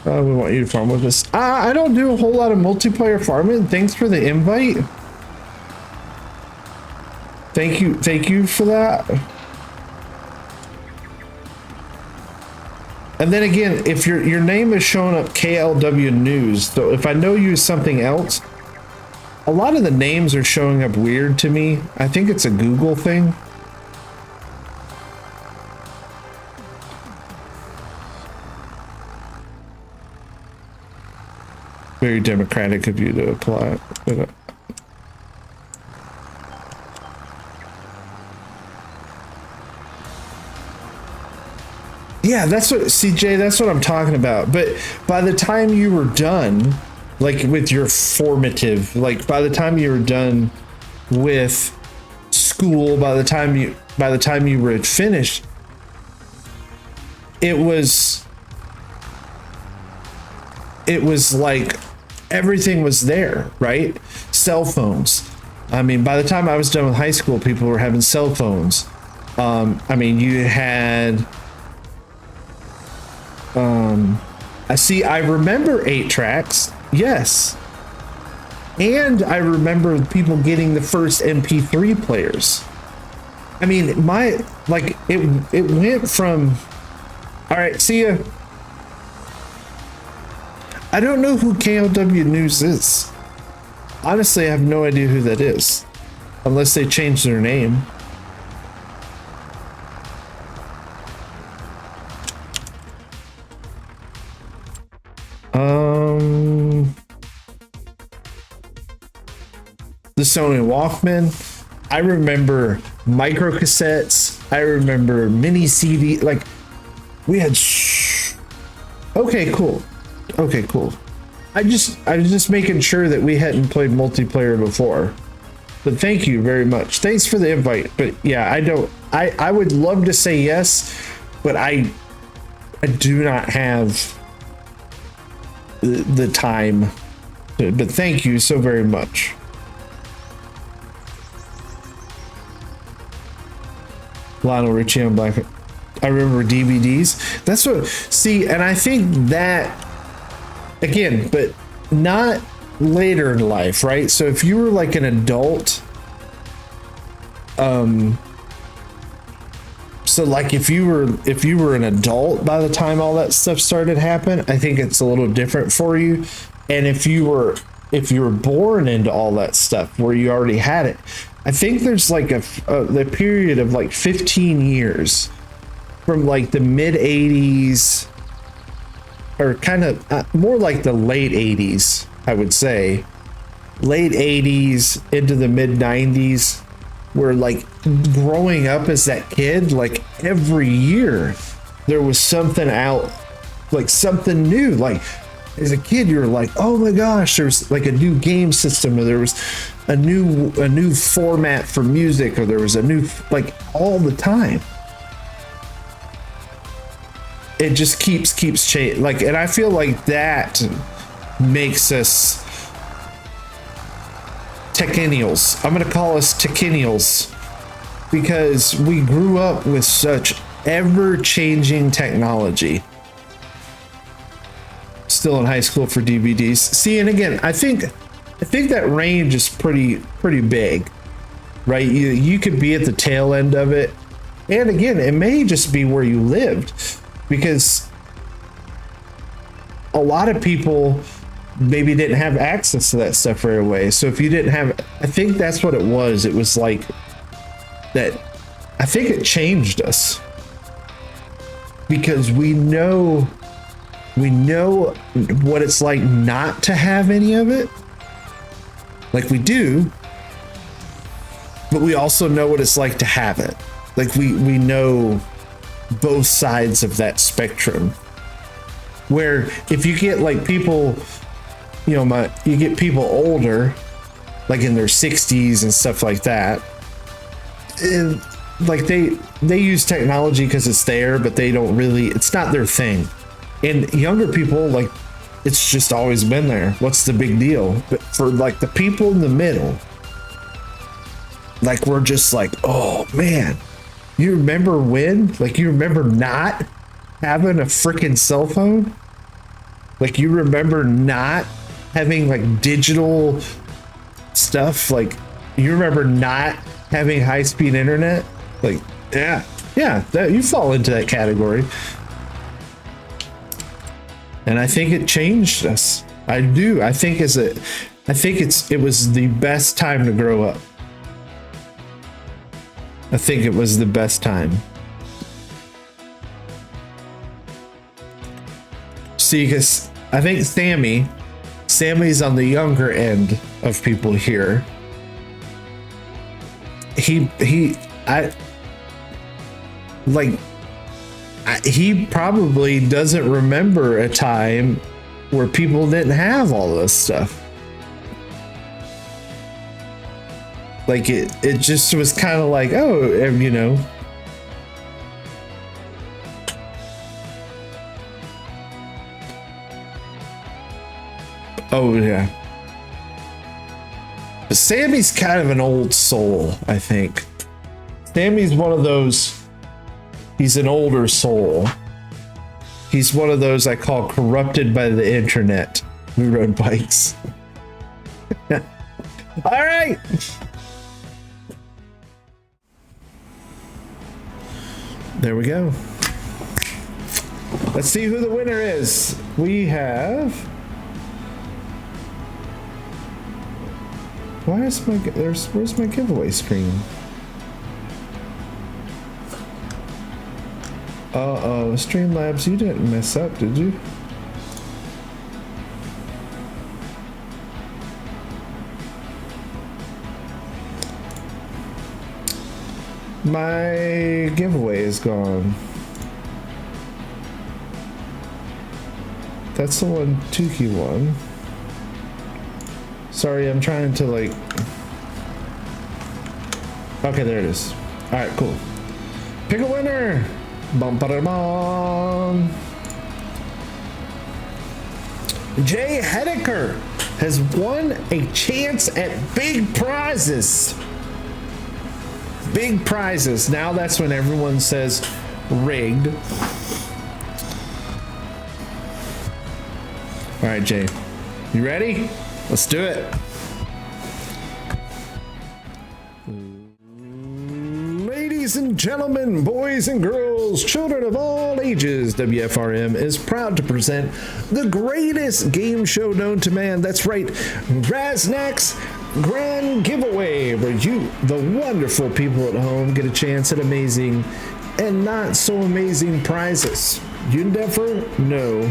we want you to farm with us. I don't do a whole lot of multiplayer farming. Thanks for the invite. Thank you for that. And then again, if your name is showing up KLW News, so if I know you as something else, a lot of the names are showing up weird to me. I think it's a Google thing. Very democratic of you to apply. But, yeah, that's what, CJ, that's what I'm talking about. But by the time you were done, like with your formative, like by the time you were done with school, by the time you were finished, it was like everything was there, right? Cell phones. I mean, by the time I was done with high school, people were having cell phones. I mean, you had, I remember 8-tracks. Yes. And I remember people getting the first MP3 players. I mean, it went from, all right, see ya. I don't know who KLW News is. Honestly, I have no idea who that is. Unless they changed their name. the Sony Walkman. I remember micro cassettes. I remember mini CD. Like, we had. Okay, cool. Okay, cool. I was just making sure that we hadn't played multiplayer before. But thank you very much. Thanks for the invite. But yeah, I would love to say yes, but I do not have the time. But thank you so very much. Lionel Richie on Black. I remember DVDs. That's what. See, and I think that again, but not later in life, right? So if you were like an adult, so like if you were an adult by the time all that stuff started happening, I think it's a little different for you. And if you were born into all that stuff where you already had it, I think there's like the period of like 15 years from like the mid 80s or kind of more like the late 80s, I would say, late 80s into the mid 90s, where like growing up as that kid, like every year there was something out, like something new. Like as a kid, you're like, oh my gosh, there's like a new game system, or there was a new format for music, or there was a new, like, all the time. It just keeps changing. Like, and I feel like that makes us techennials. I'm gonna call us techennials because we grew up with such ever-changing technology. Still in high school for DVDs. See, and again, I think that range is pretty big, right? You could be at the tail end of it, and again, it may just be where you lived, because a lot of people maybe didn't have access to that stuff right away. So if you didn't have, I think that's what it was. It was like that. I think it changed us because we know what it's like not to have any of it. Like we do, but we also know what it's like to have it. Like we know both sides of that spectrum, where if you get like people, you get people older, like in their 60s and stuff like that, and like they use technology because it's there, but they don't really, it's not their thing. And younger people, like, it's just always been there. What's the big deal? But for like the people in the middle, like, we're just like, oh man, you remember when? Like, you remember not having a freaking cell phone? Like, you remember not having like digital stuff? Like, you remember not having high-speed internet? Like, yeah, that, you fall into that category. And I think it changed us. I do. I think it was the best time to grow up. I think it was the best time. See, because I think Sammy's on the younger end of people here. He probably doesn't remember a time where people didn't have all this stuff. Like it just was kind of like, oh, you know. Oh yeah. But Sammy's kind of an old soul, I think. Sammy's one of those. He's an older soul. He's one of those I call corrupted by the internet who rode bikes. All right. There we go. Let's see who the winner is. We have. Where's my giveaway screen? Uh-oh, Streamlabs, you didn't mess up, did you? My giveaway is gone. That's the one, Tukey one. Sorry, I'm trying to like... Okay, there it is. All right, cool. Pick a winner. Bum, ba, da, bum. Jay Hedeker has won a chance at big prizes. Big prizes. Now that's when everyone says rigged. All right, Jay. You ready? Let's do it. Ladies and gentlemen, boys and girls, children of all ages, WFRM is proud to present the greatest game show known to man. That's right, Raznac's Grand Giveaway, where you, the wonderful people at home, get a chance at amazing and not so amazing prizes. You never know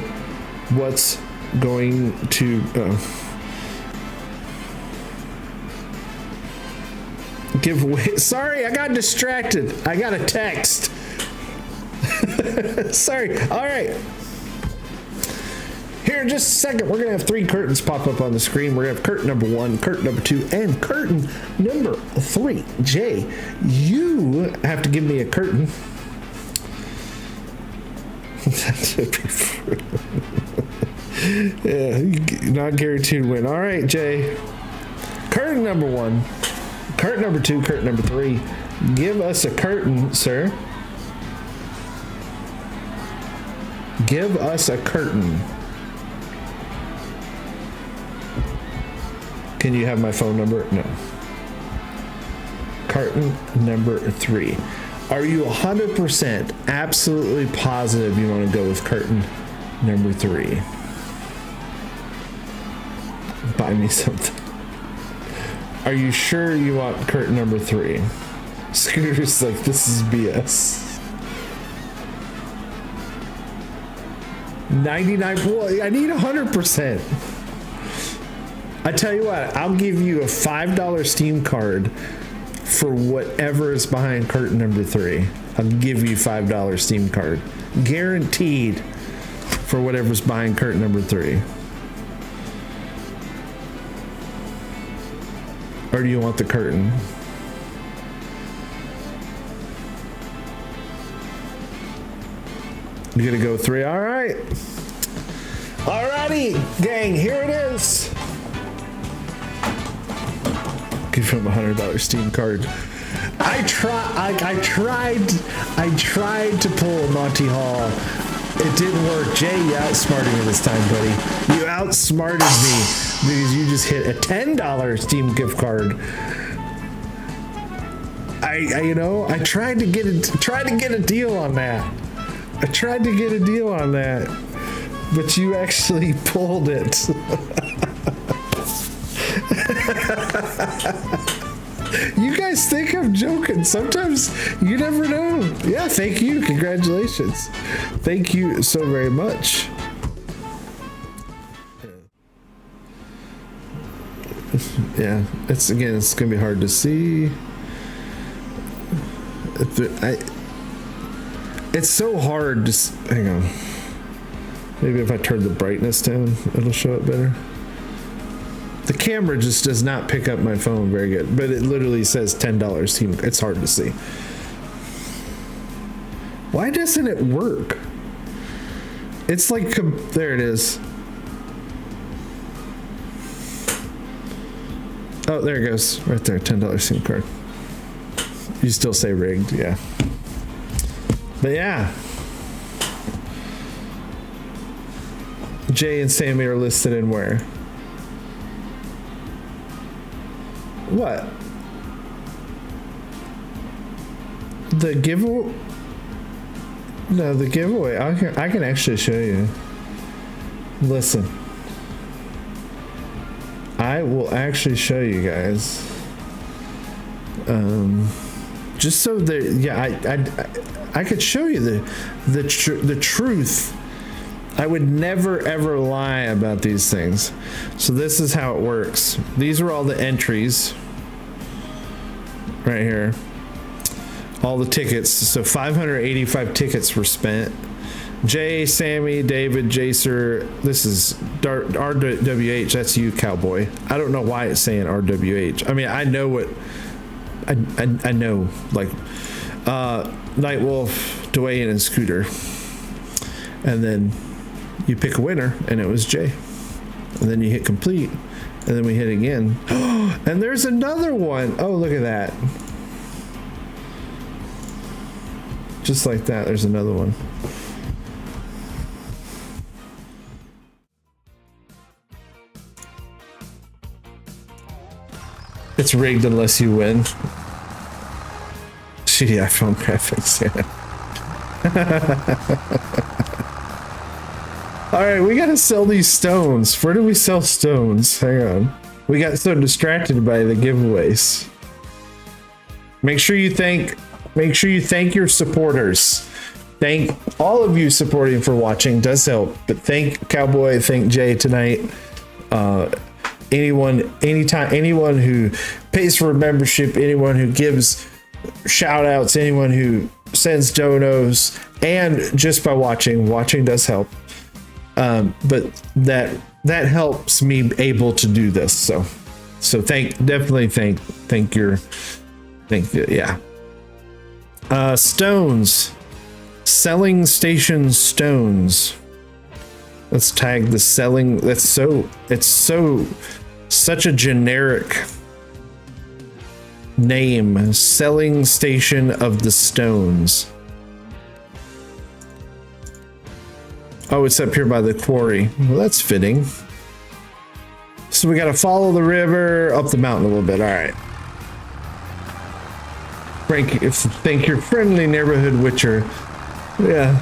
what's going to... giveaway. Sorry, I got distracted. I got a text. Sorry. All right. Here in just a second, we're going to have 3 curtains pop up on the screen. We're going to have curtain number 1, curtain number 2, and curtain number 3. Jay, you have to give me a curtain. Yeah, not guaranteed win. All right, Jay. Curtain number 1. Curtain number 2, curtain number 3. Give us a curtain, sir. Give us a curtain. Can you have my phone number? No. Curtain number 3. Are you 100% absolutely positive you want to go with curtain number 3? Buy me something. Are you sure you want curtain number 3? Scooter's like, this is BS. 99. Well, I need 100%. I tell you what, I'll give you a $5 Steam card for whatever is behind curtain number 3. I'll give you $5 Steam card, guaranteed, for whatever's behind curtain number 3. Or do you want the curtain? You gonna go 3? All right. Alrighty, gang, here it is. Give him a $100 Steam card. I tried to pull a Monty Hall. It didn't work. Jay, you outsmarted me this time, buddy. You outsmarted me because you just hit a $10 Steam gift card. I tried to get a deal on that. But you actually pulled it. You guys think I'm joking. Sometimes you never know. Yeah, thank you. Congratulations. Thank you so very much. Yeah, it's gonna be hard to see. It's so hard to hang on. Maybe if I turn the brightness down, it'll show it better. The camera just does not pick up my phone very good, but it literally says $10 Team. It's hard to see. Why doesn't it work? It's like, there it is. Oh, there it goes. Right there, $10 SIM card. You still say rigged, yeah. But yeah. Jay and Sammy are listed in where? What? The giveaway? No, the giveaway. I can actually show you. Listen. I will actually show you guys. Just so that, yeah, I could show you the truth. I would never ever lie about these things. So this is how it works. These are all the entries right here. all the tickets. So 585 tickets were spent. Jay, Sammy, David, Jacer. This is RWH. That's you, Cowboy. I don't know why it's saying RWH. I mean, I know what I know. Like Nightwolf, Dwayne, and Scooter. And then you pick a winner, and it was Jay. And then you hit complete, and then we hit again. And there's another one. Oh, look at that. Just like that, there's another one. It's rigged unless you win. Shitty iPhone graphics, yeah. Alright, we gotta sell these stones. Where do we sell stones? Hang on. We got so distracted by the giveaways. Make sure you thank your supporters. Thank all of you supporting for watching, does help. But thank Cowboy, thank Jay tonight. Anyone who pays for a membership, anyone who gives shout outs, anyone who sends donos, and just by watching does help. But that helps me able to do this. So thank yeah. Stones, selling station stones. Let's tag the selling. Such a generic name. Selling station of the stones. Oh, it's up here by the quarry. Well, that's fitting. So we got to follow the river up the mountain a little bit. All right. Thank your friendly neighborhood witcher. Yeah.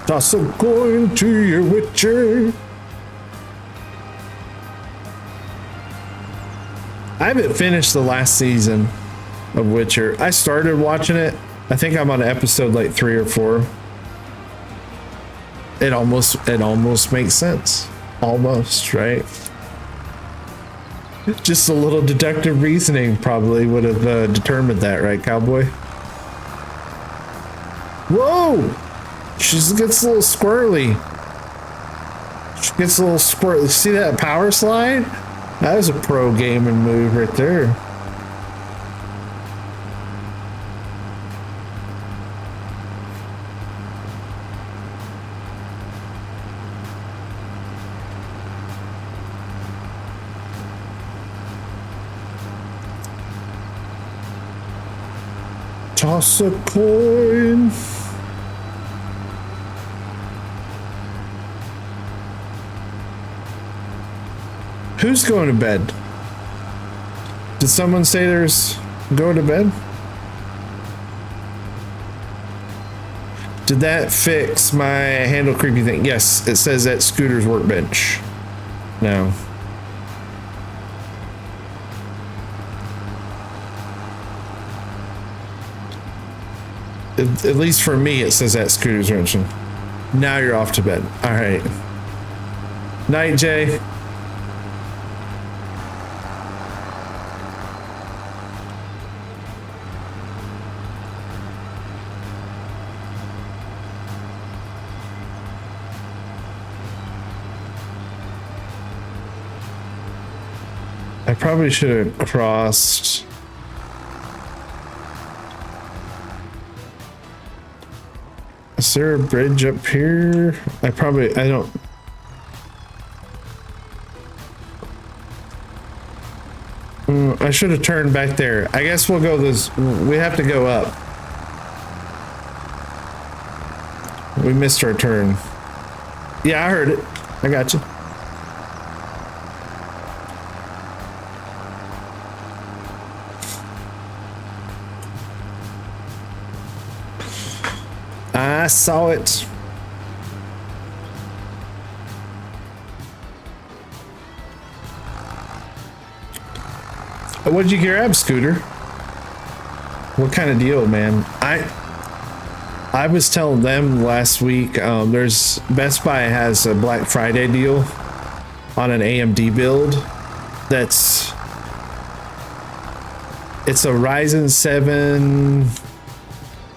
Toss a coin to your witcher. I haven't finished the last season of Witcher. I started watching it. I think I'm on episode like 3 or 4. It almost makes sense. Almost, right? Just a little deductive reasoning probably would have determined that, right, Cowboy? Whoa! She gets a little squirrely. See that power slide? That was a pro gaming move right there. Toss a coin. Who's going to bed? Did someone say there's going to bed? Did that fix my handle creepy thing? Yes, it says at Scooter's workbench. No. At least for me, it says at Scooter's workbench. Now you're off to bed. All right. Night, Jay. I probably should have crossed. Is there a bridge up here? I don't. I should have turned back there. I guess we'll go this. We have to go up. We missed our turn. Yeah, I heard it. I got you. I saw it. What'd you grab, Scooter? What kind of deal, man? I was telling them last week, there's Best Buy has a Black Friday deal on an AMD build. It's a Ryzen 7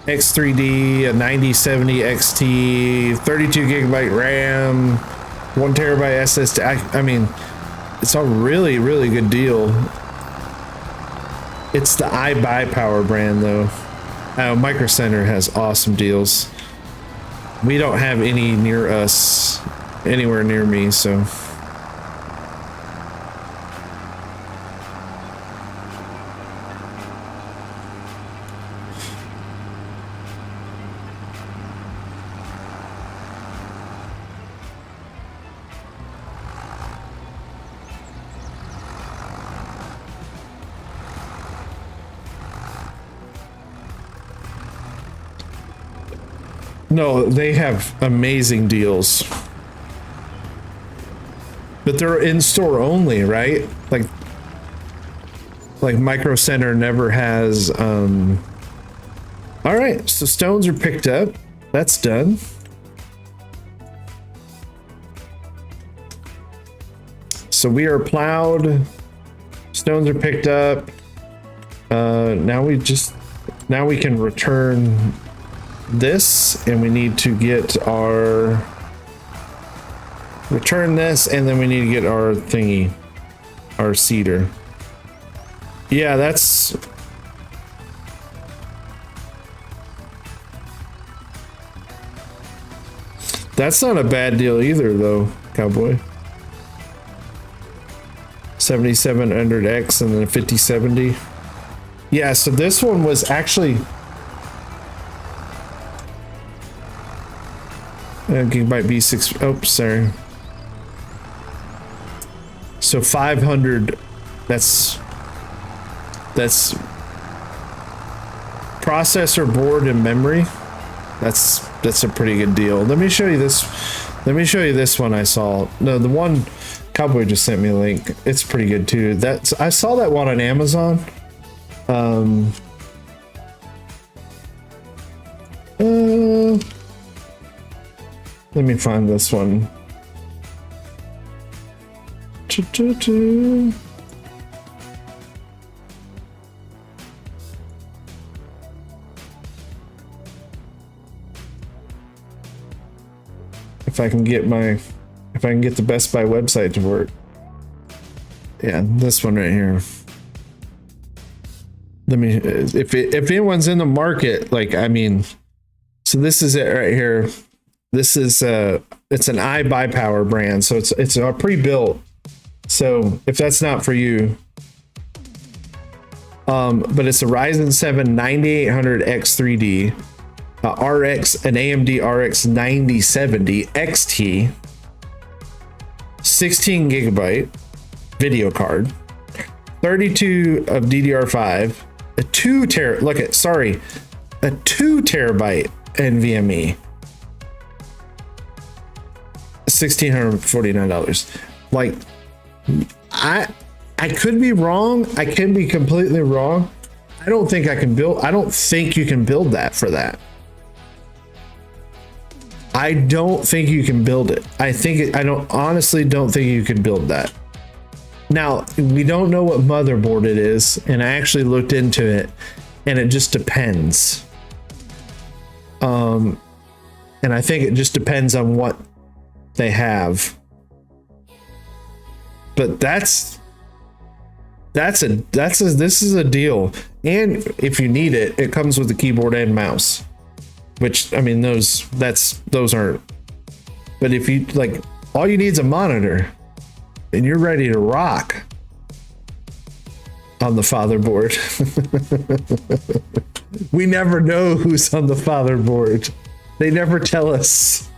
X3D, a 9070 XT, 32 gigabyte RAM, 1 terabyte SSD. I mean, it's a really, really good deal. It's the iBuyPower brand though. Micro Center has awesome deals. We don't have any near us, anywhere near me, so. No, they have amazing deals. But they're in store only, right? Like Micro Center never has all right, so stones are picked up. That's done. So we are plowed. Stones are picked up. Now we can return this, and we need to get our return this, and then we need to get our thingy, our cedar. Yeah, that's not a bad deal either though, cowboy. 7700X and then a 5070. Yeah, so this one was actually gigabyte B6. Oh, sorry. So 500. That's processor, board, and memory. That's a pretty good deal. Let me show you this. Let me show you this one I saw. No, the one Cowboy just sent me a link. It's pretty good too. I saw that one on Amazon. Let me find this one. If I can get the Best Buy website to work. Yeah, this one right here. Let me, if anyone's in the market, like, I mean, so this is it right here. This is it's an iBuyPower brand, so it's a pre-built. So if that's not for you, but it's a Ryzen 7 9800X3D, RX, an AMD RX 9070 XT, 16 gigabyte video card, 32 of DDR5, a 2 terabyte NVMe, $1,649. Like, I could be wrong. I can be completely wrong. I don't think you can build that for that. I don't think you can build it. I honestly don't think you can build that. Now, we don't know what motherboard it is, and I actually looked into it, and it just depends. And I think it just depends on what they have. But this is a deal. And if you need it, it comes with the keyboard and mouse. Which, I mean, those aren't. But if you like, all you need is a monitor, and you're ready to rock on the fatherboard. We never know who's on the fatherboard. They never tell us.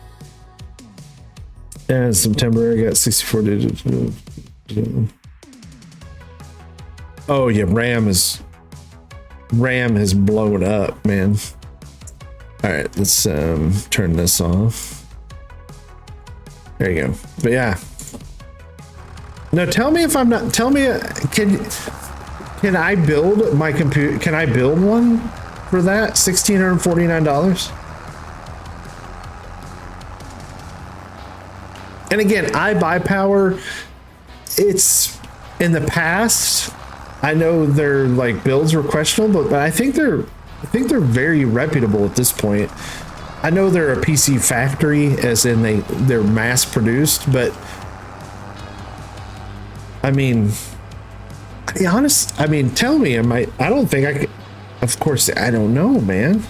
And September, I got 64 digits. Oh yeah, RAM has blown up, man. All right, let's turn this off. There you go. But yeah. Now tell me if I'm not. Tell me, can I build my computer? Can I build one for that $1,649? And again, iBuyPower. It's in the past. I know their like builds were questionable, but I think they're I think they're very reputable at this point. I know they're a PC factory, as in they're mass produced, but I mean, to be honest, I mean, tell me, I don't think I could, of course, I don't know, man.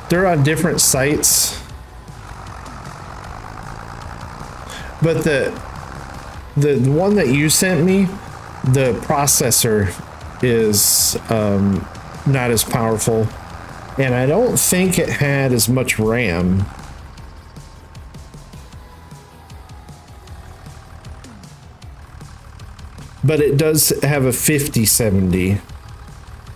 They're on different sites, but the one that you sent me, the processor is not as powerful, and I don't think it had as much RAM. But it does have a 5070.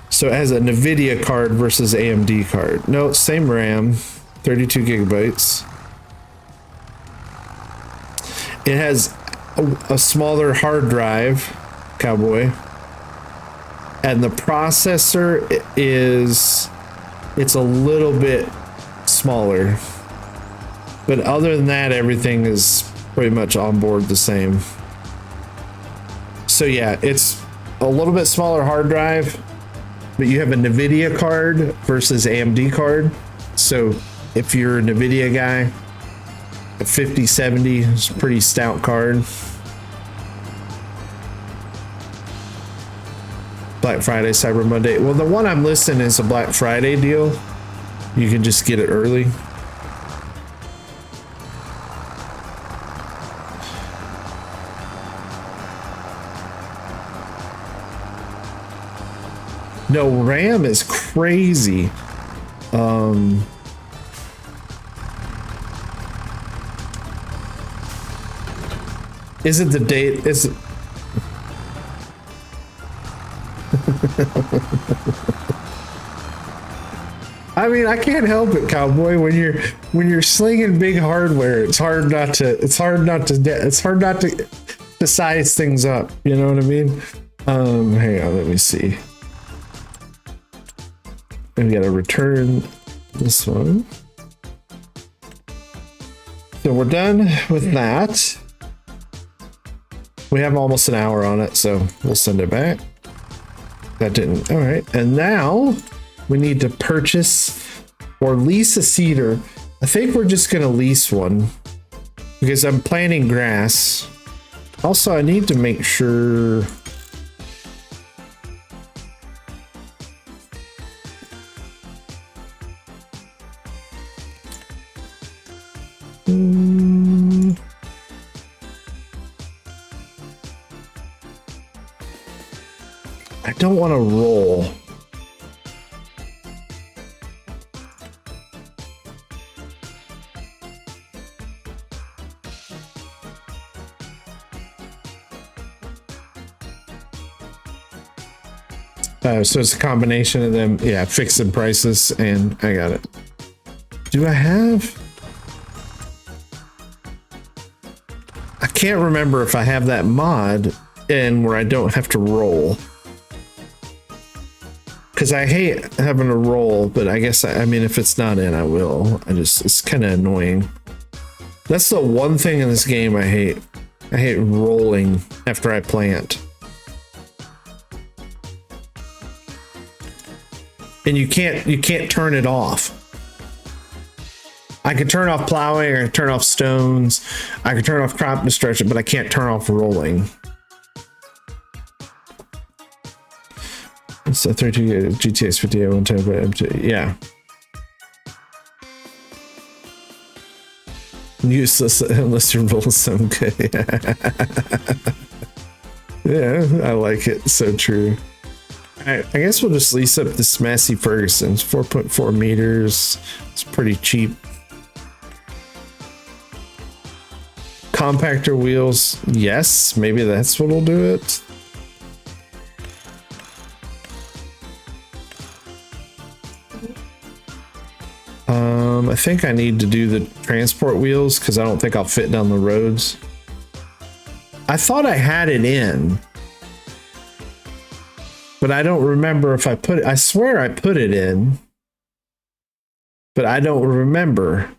So it has a NVIDIA card versus AMD card. No, same RAM, 32 gigabytes. It has a smaller hard drive, Cowboy. And the processor it's a little bit smaller. But other than that, everything is pretty much on board the same. So yeah, it's a little bit smaller hard drive, but you have a NVIDIA card versus AMD card. So if you're a NVIDIA guy, a 5070 is a pretty stout card. Black Friday, Cyber Monday. Well, the one I'm listing is a Black Friday deal. You can just get it early. No, RAM is crazy. Is it the date? Is it? I mean, I can't help it, Cowboy. When you're slinging big hardware, it's hard not to size things up. You know what I mean? Hang on, let me see. We gotta return this one. So we're done with that. We have almost an hour on it, so we'll send it back. That didn't. All right, and now we need to purchase or lease a seeder. I think we're just gonna lease one because I'm planting grass. Also, I need to make sure. I don't want to roll. So it's a combination of them. Yeah, fixing prices, and I got it. Do I have? I can't remember if I have that mod in where I don't have to roll. Because I hate having to roll, but I guess, I mean, if it's not in, I will. It's kind of annoying. That's the one thing in this game I hate. I hate rolling after I plant. And you can't turn it off. I can turn off plowing, I can turn off stones, I can turn off crop destruction, but I can't turn off rolling. It's a 32 GTX 58 one time, but yeah. Useless unless you roll some good. Yeah, I like it. So true. All right, I guess we'll just lease up this Massey Ferguson's 4.4 meters. It's pretty cheap. Compactor wheels, yes, maybe that's what'll do it. I think I need to do the transport wheels because I don't think I'll fit down the roads. I thought I had it in, but I don't remember if I put it. I swear I put it in, but I don't remember.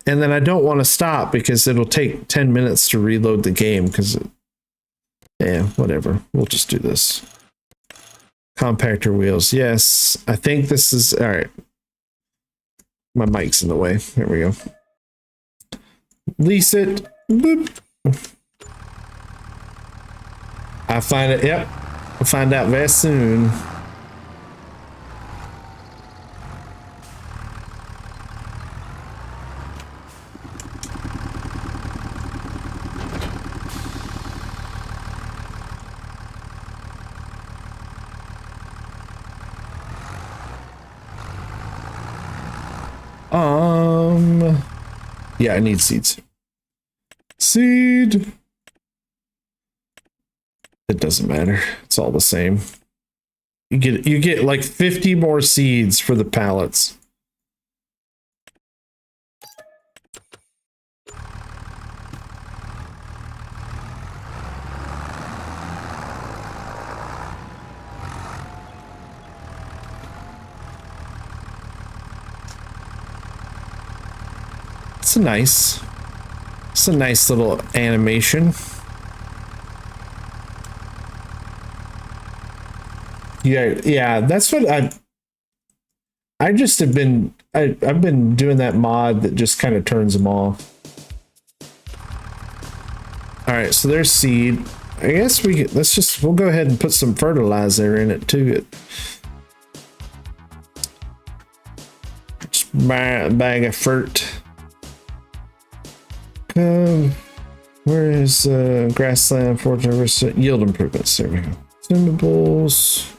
and then I don't want to stop because it'll take 10 minutes to reload the game because, yeah, whatever. We'll just do this. Compactor wheels. Yes, I think this is, all right. My mic's in the way. There we go. Lease it. Boop. I find it, yep. I'll find out very soon. Yeah, I need seeds. Seed. It doesn't matter. It's all the same. You get like 50 more seeds for the pallets. It's a nice little animation. Yeah, that's what I just have been I've been doing that mod that just kind of turns them off. All right, so there's seed. I guess we'll go ahead and put some fertilizer in it too. Just buy a bag of fert. Where is grassland for yield improvements? There we go. Consumables.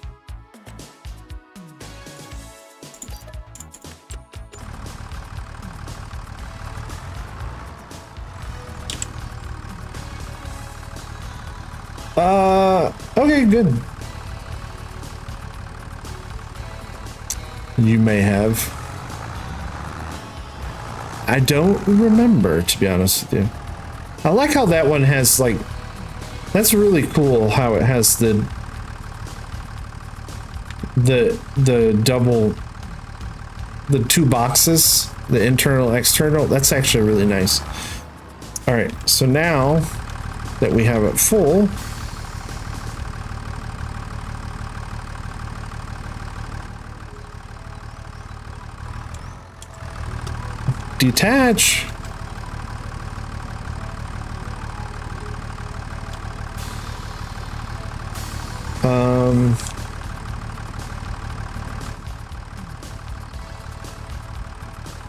Okay, good. You may have. I don't remember, to be honest with you. I like how that one has like, that's really cool how it has the double, the two boxes, the internal, external. That's actually really nice. All right, so now that we have it full, detach.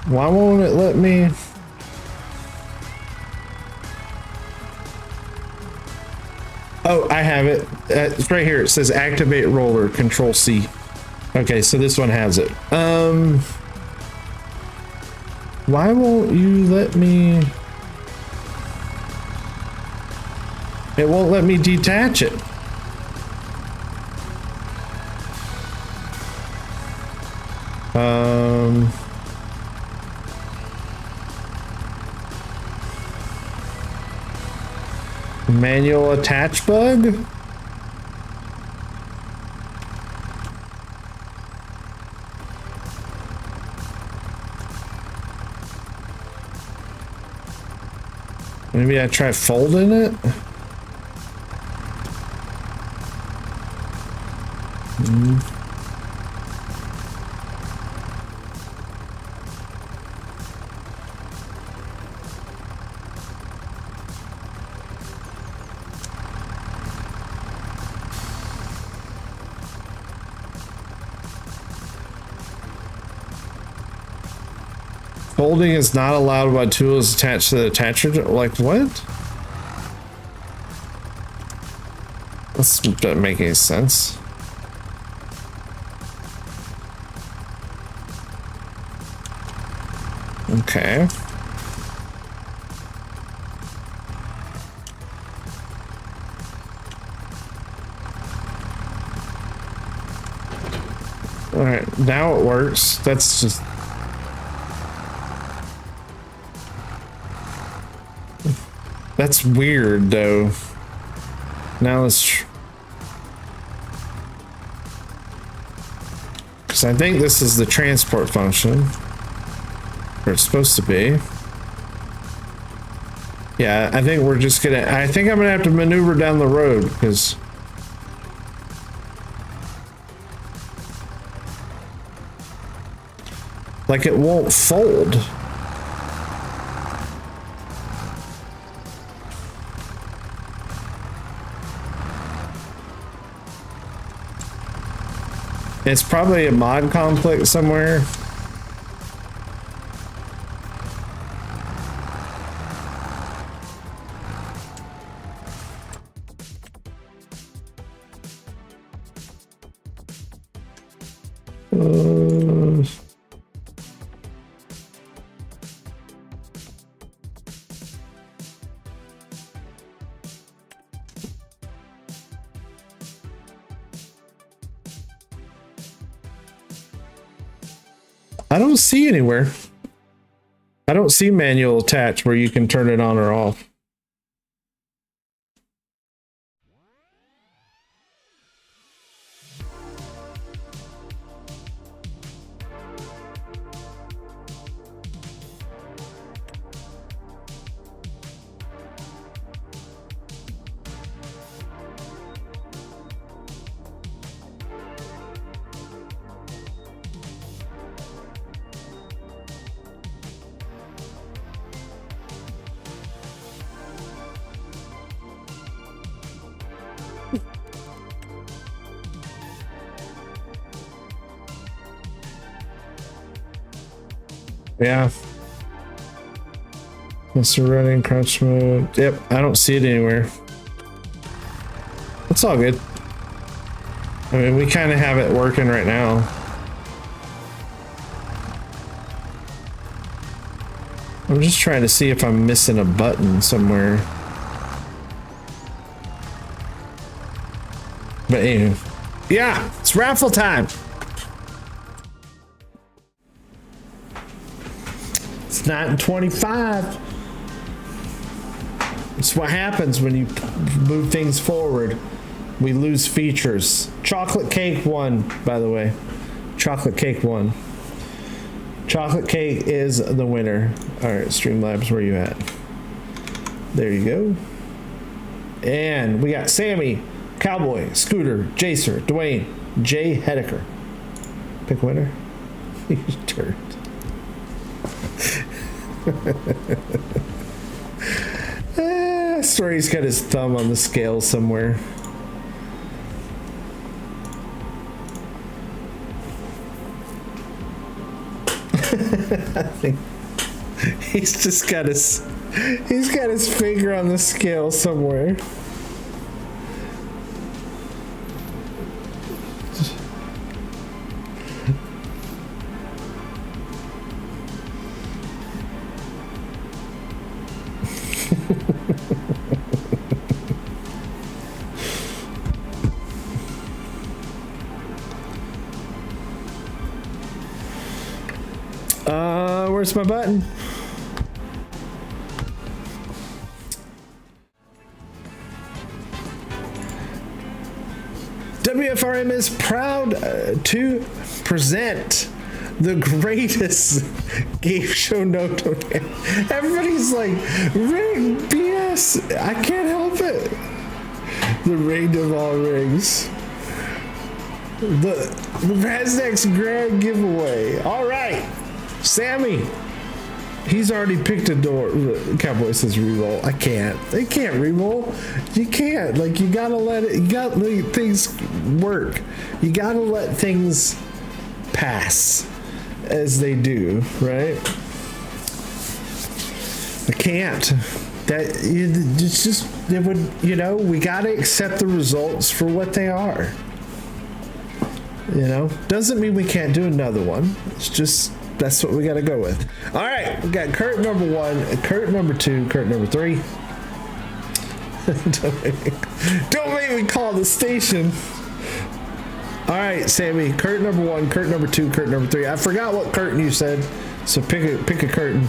Why won't it let me? Oh, I have it. It's right here. It says activate roller, Control C. Okay, so this one has it. Why won't you let me? It won't let me detach it. Manual attach bug? Maybe I try folding it? Folding is not allowed by tools attached to the attacher. Like what? This doesn't make any sense. Okay. All right, now it works. That's just. That's weird, though. Now let's... Because I think this is the transport function. Or it's supposed to be. Yeah, I think we're just gonna, I think I'm gonna have to maneuver down the road because like it won't fold. It's probably a mod conflict somewhere. I don't see anywhere. I don't see manual attach where you can turn it on or off. Yeah. Mr. Running crouch mode. Yep, I don't see it anywhere. It's all good. I mean, we kind of have it working right now. I'm just trying to see if I'm missing a button somewhere. But anyway, yeah, it's raffle time. It's 9:25. It's what happens when you move things forward. We lose features. Chocolate cake won, by the way. Chocolate cake won. Chocolate cake is the winner. All right, Streamlabs, where you at? There you go. And we got Sammy, Cowboy, Scooter, Jacer, Dwayne, Jay Hedeker. Pick winner. You turned. I swear he's got his thumb on the scale somewhere. I think he's just got his finger on the scale somewhere. Where's my button? WFRM is proud to present the greatest game show note. Everybody's like, ring BS. I can't help it. The ring of all rings. The Raznac's grand giveaway. All right. Sammy, he's already picked a door. Cowboy says reroll. I can't. They can't reroll. You can't. Like, you gotta let it. You gotta let things work. You gotta let things pass as they do, right? I can't. That it's just it would. You know, we gotta accept the results for what they are. You know, doesn't mean we can't do another one. It's just. That's what we got to go with. All right, we got Kurt number 1, Kurt number 2, Kurt number 3. Don't make me call the station. All right, Sammy, Kurt number 1, Kurt number 2, Kurt number 3. I forgot what curtain you said, so pick a curtain.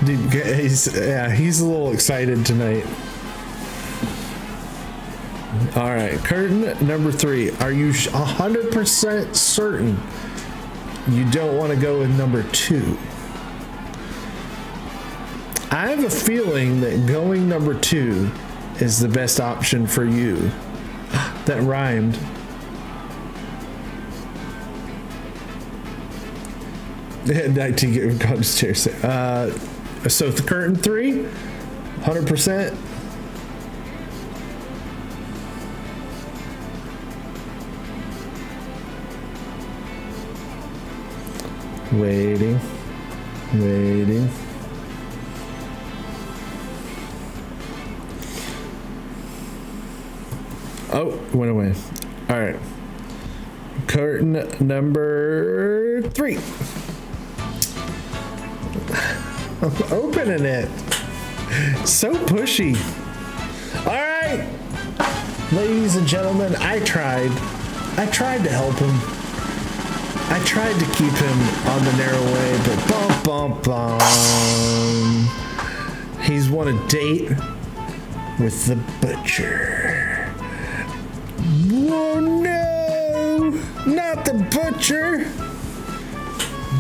Dude, he's a little excited tonight. All right, curtain number 3. Are you 100% certain you don't want to go with number 2. I have a feeling that going number 2 is the best option for you. That rhymed. So the curtain 3, 100%. Waiting. Oh, it went away. All right. Curtain number 3. I'm opening it. So pushy. All right. Ladies and gentlemen, I tried to help him. I tried to keep him on the narrow way, but he's won a date with the butcher. Oh no, not the butcher.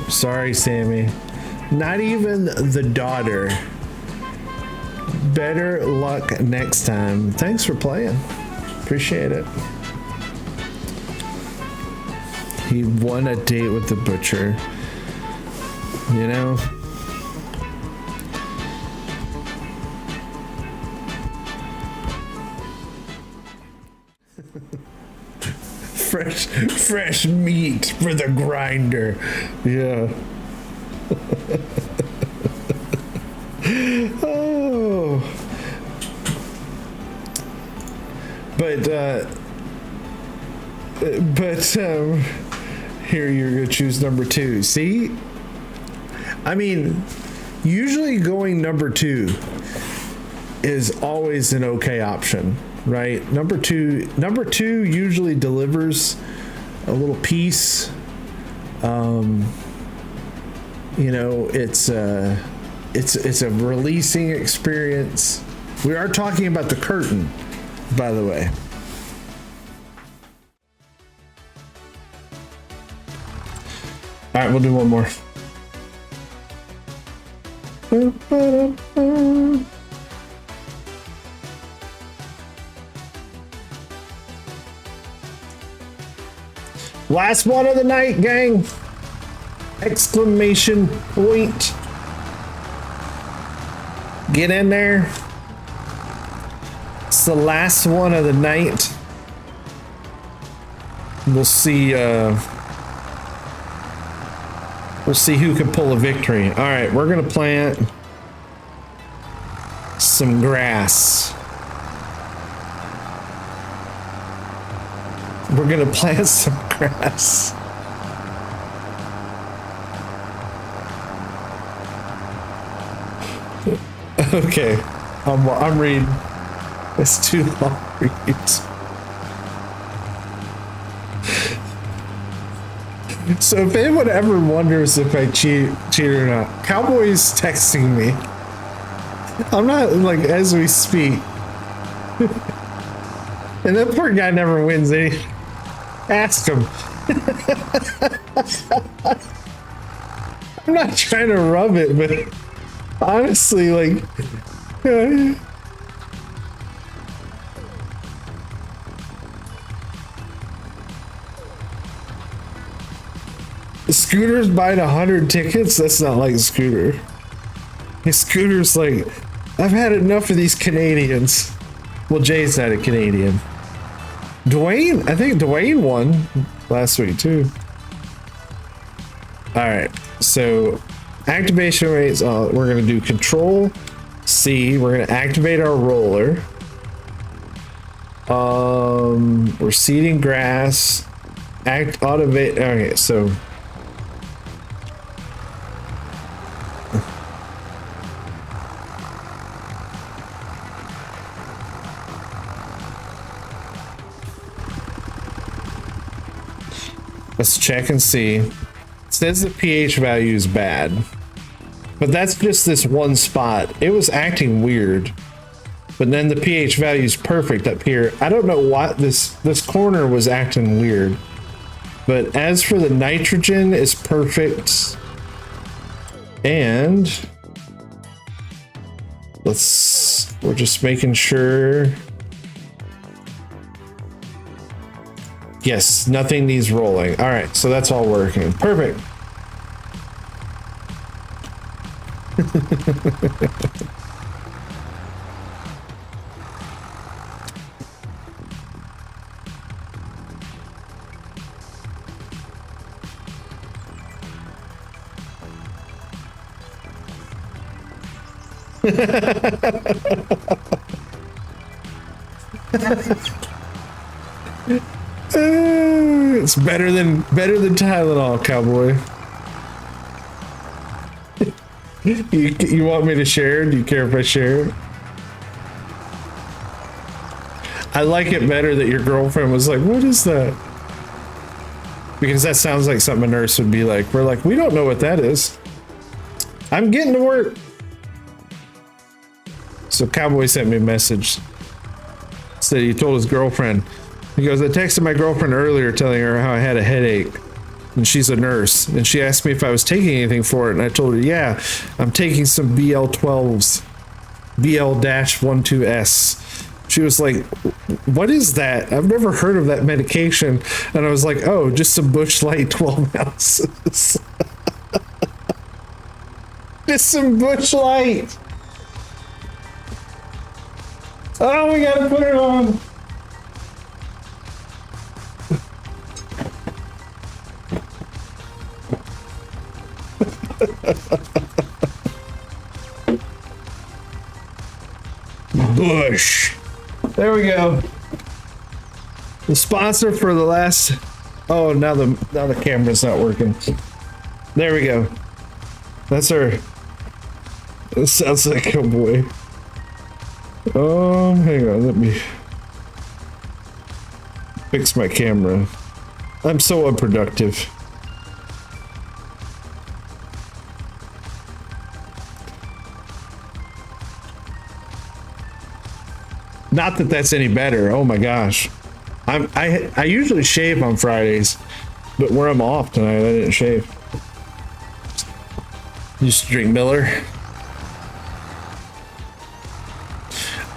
Sorry, Sammy. Not even the daughter. Better luck next time. Thanks for playing. Appreciate it. He won a date with the butcher. You know? fresh meat for the grinder. Yeah. Oh. But here you're gonna choose number 2. See? I mean, usually going number 2 is always an okay option, right? Number two usually delivers a little piece. You know, it's a releasing experience. We are talking about the curtain, by the way. All right, we'll do one more. Last one of the night, gang. Exclamation point. Get in there. It's the last one of the night. We'll see who can pull a victory. All right, we're gonna plant some grass. We're gonna plant some grass. Okay, I'm reading. It's too long to read. So if anyone ever wonders if I cheat or not, Cowboy's texting me. I'm not, like, as we speak. And that poor guy never wins any. Ask him. I'm not trying to rub it, but honestly, like, Scooter's buying 100 tickets. That's not like Scooter. Scooter's like, I've had enough of these Canadians. Well, Jay's not a Canadian. Dwayne, I think Dwayne won last week too. All right, so activation rates. We're gonna do Control C. We're gonna activate our roller. We're seeding grass. Automate. Okay, so. Let's check and see. It says the pH value is bad, but that's just this one spot. It was acting weird, but then the pH value is perfect up here. I don't know what this corner was acting weird. But as for the nitrogen, it's perfect. And we're just making sure. Yes, nothing needs rolling. All right, so that's all working. Perfect. It's better than Tylenol, cowboy. You want me to share? Do you care if I share? I like it better that your girlfriend was like, "What is that?" Because that sounds like something a nurse would be like. We're like, "We don't know what that is." I'm getting to work. So Cowboy sent me a message. Said he told his girlfriend. He goes, "I texted my girlfriend earlier telling her how I had a headache. And she's a nurse. And she asked me if I was taking anything for it. And I told her, yeah, I'm taking some BL12s. BL-12S. She was like, what is that? I've never heard of that medication. And I was like, oh, just some Bush Light 12 ounces. Just some Bush Light. Oh, we gotta put it on. Bush. There we go. The sponsor for the last. Oh, now the camera's not working. There we go. That's our. This sounds like a boy. Hang on. Let me fix my camera. I'm so unproductive. Not that that's any better. Oh my gosh. I usually shave on Fridays, but where I'm off tonight, I didn't shave. Used to drink Miller.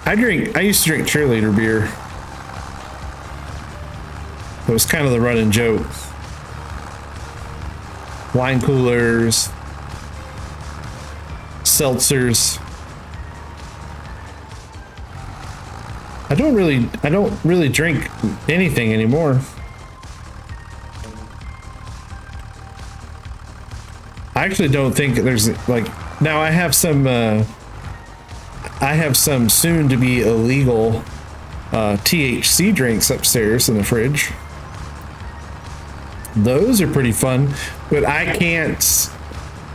I used to drink cheerleader beer. It was kind of the running joke. Wine coolers, seltzers. I don't really drink anything anymore. I actually don't think there's like, now I have some soon to be illegal THC drinks upstairs in the fridge. Those are pretty fun, but I can't,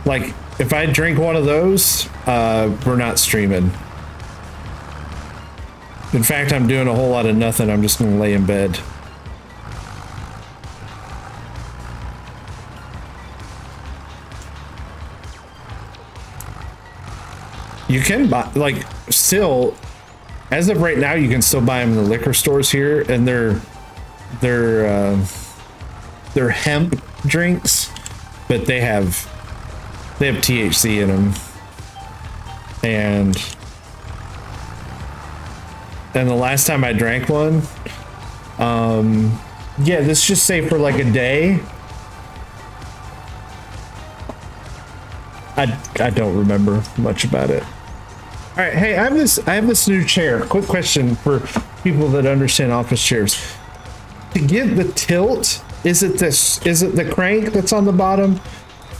like, if I drink one of those, we're not streaming. In fact, I'm doing a whole lot of nothing. I'm just gonna lay in bed. You can buy, like, still, as of right now, you can still buy them in the liquor stores here, and they're hemp drinks, but they have THC in them, and the last time I drank one, yeah, let's just say for like a day. I don't remember much about it. All right, hey, I have this new chair. Quick question for people that understand office chairs. To get the tilt, is it the crank that's on the bottom?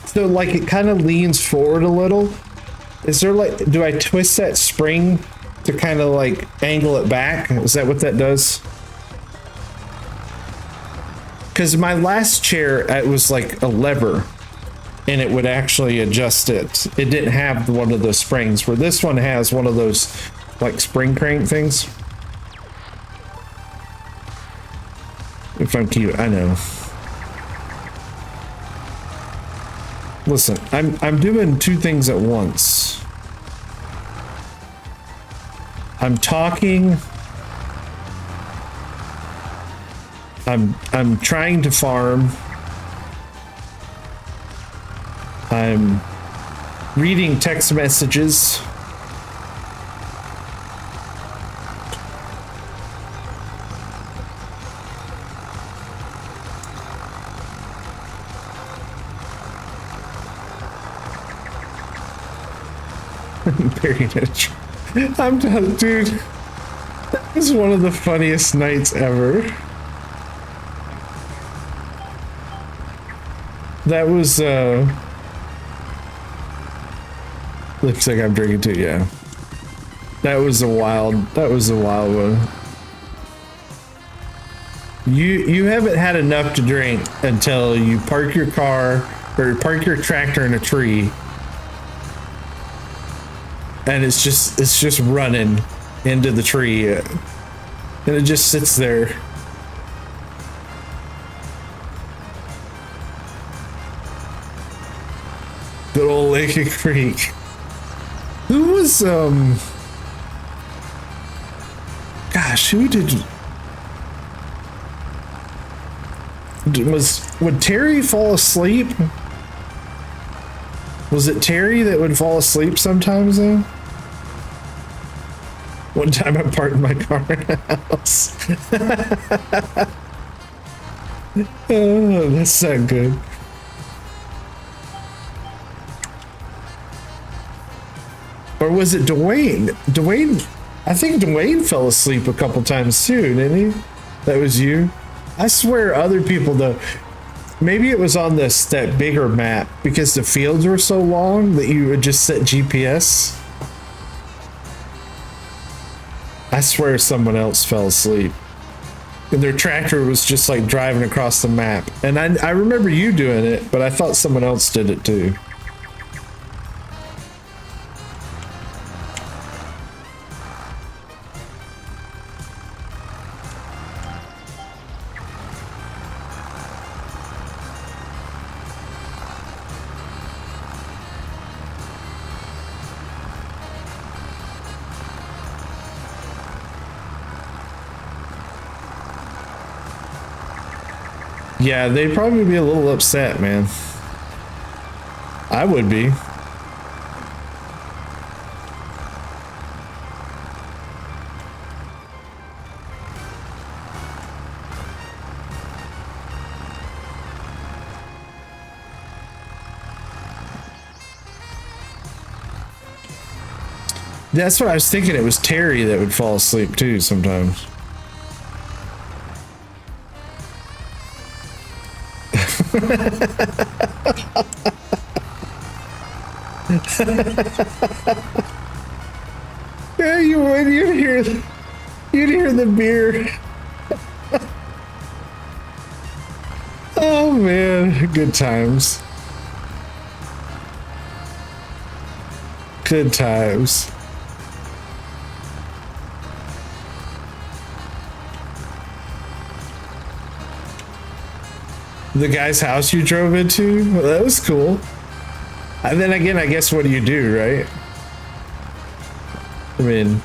So like it kind of leans forward a little. Is there like, do I twist that spring to kind of like angle it back? Is that what that does? Because my last chair, it was like a lever and it would actually adjust it. It didn't have one of those springs, where this one has one of those like spring crank things. If I'm cute, I know. Listen, I'm doing two things at once. I'm talking. I'm trying to farm. I'm reading text messages. Buried in a tree. I'm done, dude. That was one of the funniest nights ever. That was, looks like I'm drinking too, yeah. That was a wild one. You haven't had enough to drink until you park your car, or park your tractor in a tree. And it's just running into the tree, and it just sits there. Good old Lake Creek. Who was gosh, who would Terry fall asleep? Was it Terry that would fall asleep sometimes though? One time I parked my car in a house. Oh, that's not good. Or was it Dwayne? I think Dwayne fell asleep a couple times too, didn't he? That was you? I swear other people though. Maybe it was on that bigger map because the fields were so long that you would just set GPS. I swear someone else fell asleep. And their tractor was just like driving across the map. And I remember you doing it, but I thought someone else did it too. Yeah, they'd probably be a little upset, man. I would be. That's what I was thinking. It was Terry that would fall asleep too sometimes. Yeah, you would. You'd hear the beer. Oh man, good times. Good times. The guy's house you drove into? Well, that was cool. And then again, I guess what do you do, right? I mean,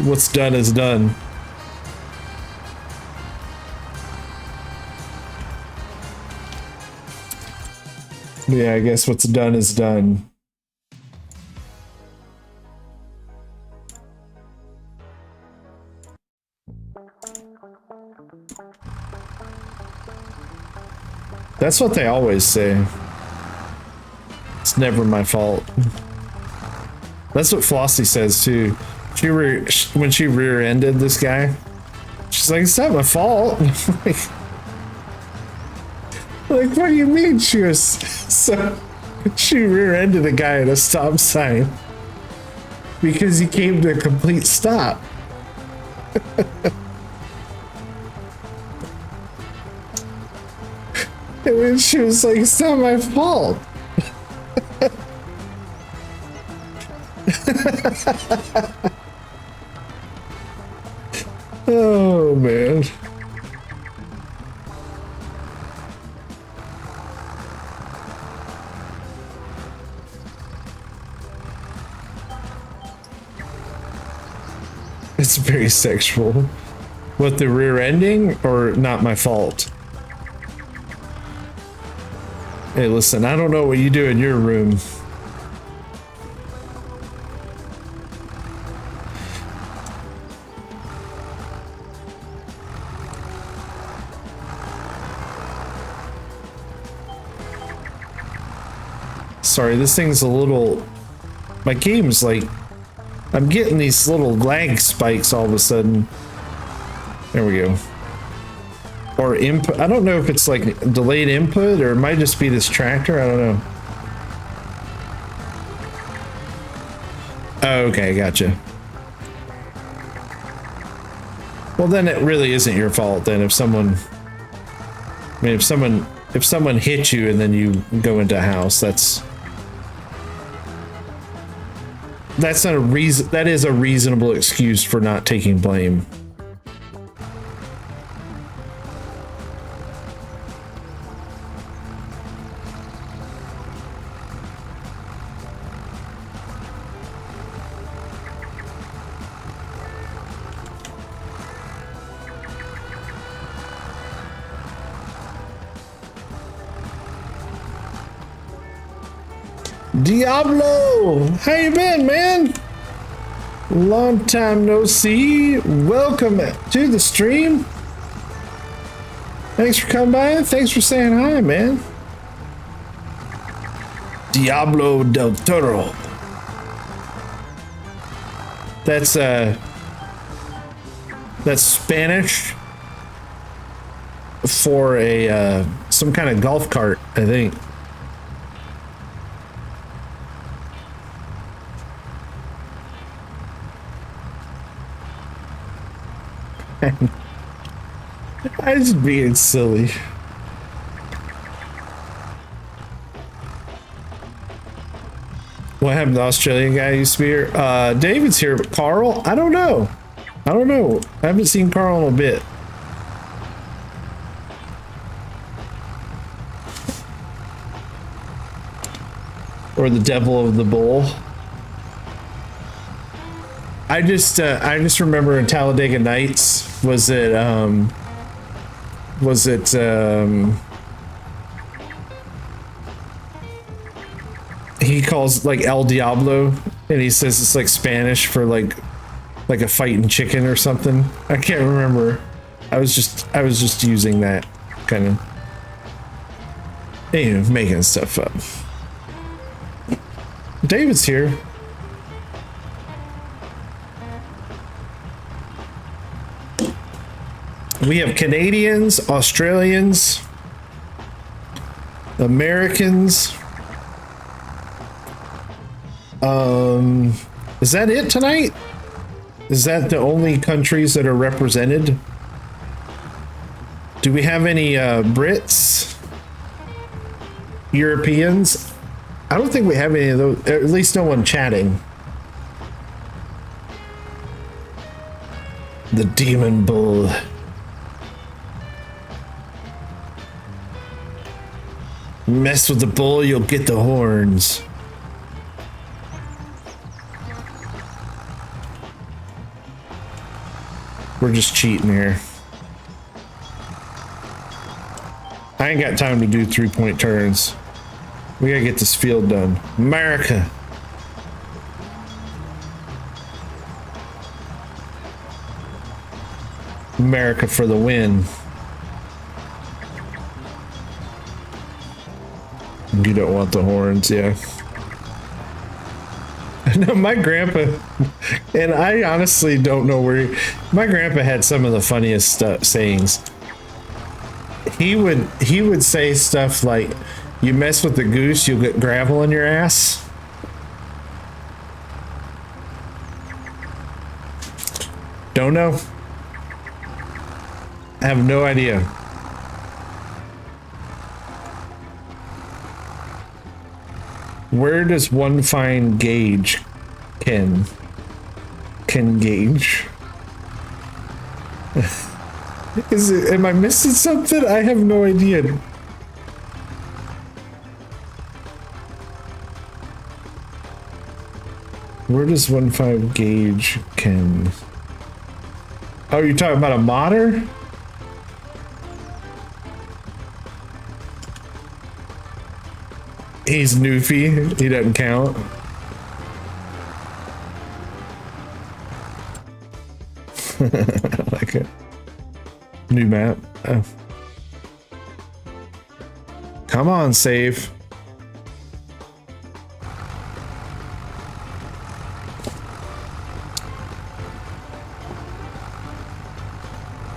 what's done is done. Yeah, I guess what's done is done. That's what they always say. It's never my fault. That's what Flossie says too. When she rear-ended this guy, she's like, "It's not my fault." Like, what do you mean? She was so. She rear-ended a guy at a stop sign because he came to a complete stop. And then she was like, "It's not my fault." Oh man. It's very sexual. What, the rear ending or not my fault? Hey, listen, I don't know what you do in your room. Sorry, this thing's a little... My game's like... I'm getting these little lag spikes all of a sudden. There we go. Or input. I don't know if it's like delayed input or it might just be this tractor. I don't know. Okay, gotcha. Well, then it really isn't your fault then if someone... I mean, if someone hits you and then you go into a house, that's not a reason. That is a reasonable excuse for not taking blame. Diablo, how you been, man? Long time no see. Welcome to the stream. Thanks for coming by. Thanks for saying hi, man. Diablo del Toro. That's Spanish for a some kind of golf cart, I think. I was being silly. What happened to the Australian guy who used to be here? David's here, but Carl? I don't know. I haven't seen Carl in a bit. Or the devil of the bull. I just remember in Talladega Nights, was it he calls like El Diablo and he says it's like Spanish for like a fighting chicken or something. I can't remember. I was just using that kind of, anyway, making stuff up. David's here. We have Canadians, Australians, Americans. Is that it tonight? Is that the only countries that are represented? Do we have any Brits? Europeans? I don't think we have any of those, at least no one chatting. The Demon Bull. Mess with the bull, you'll get the horns. We're just cheating here. I ain't got time to do 3-point turns. We gotta get this field done. America. America for the win. You don't want the horns, yeah. No, my grandpa, and I honestly don't know where my grandpa had some of the funniest sayings. He would say stuff like, "You mess with the goose, you'll get gravel in your ass." Don't know. I have no idea. Where does one find gauge? Can gauge? Am I missing something? I have no idea. Where does one find gauge? Can? Oh, you're talking about a modder? He's Newfie. He doesn't count. I like it. New map. Oh. Come on, save.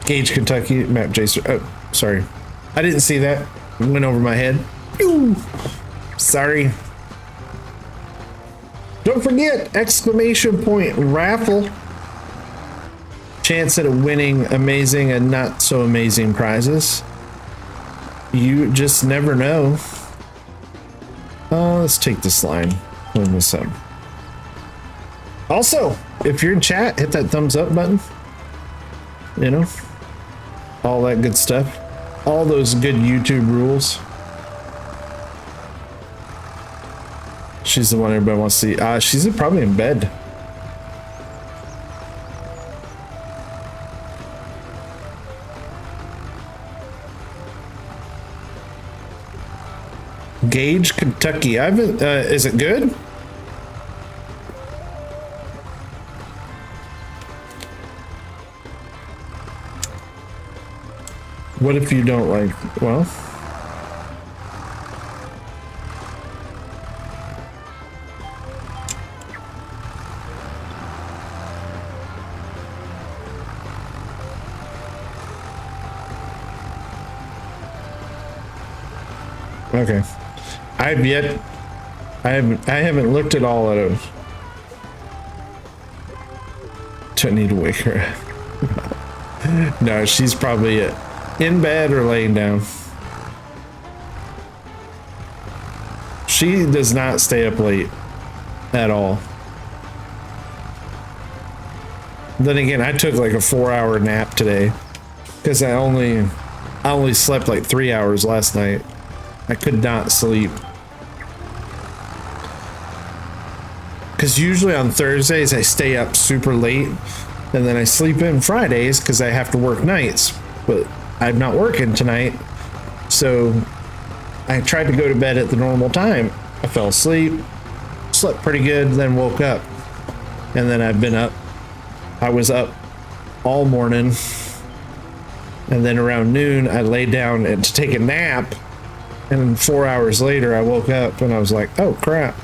Gage, Kentucky, map Jason. Oh, sorry. I didn't see that. It went over my head. Pew! Sorry. Don't forget, exclamation point raffle. Chance at winning amazing and not so amazing prizes. You just never know. Let's take this line. Clean this up. Also, if you're in chat, hit that thumbs up button. You know, all that good stuff. All those good YouTube rules. She's the one everybody wants to see. She's probably in bed. Gage, Kentucky. I haven't. Is it good? What if you don't like? Well. Okay. I haven't looked at all of those. Do I need to wake her up? No, she's probably in bed or laying down. She does not stay up late at all. Then again, I took like a 4-hour nap today because I only slept like 3 hours last night. I could not sleep. Because usually on Thursdays I stay up super late and then I sleep in Fridays because I have to work nights. But I'm not working tonight. So I tried to go to bed at the normal time. I fell asleep, slept pretty good, then woke up. And then I've been up. I was up all morning. And then around noon I laid down to take a nap. And then 4 hours later, I woke up and I was like, oh, crap.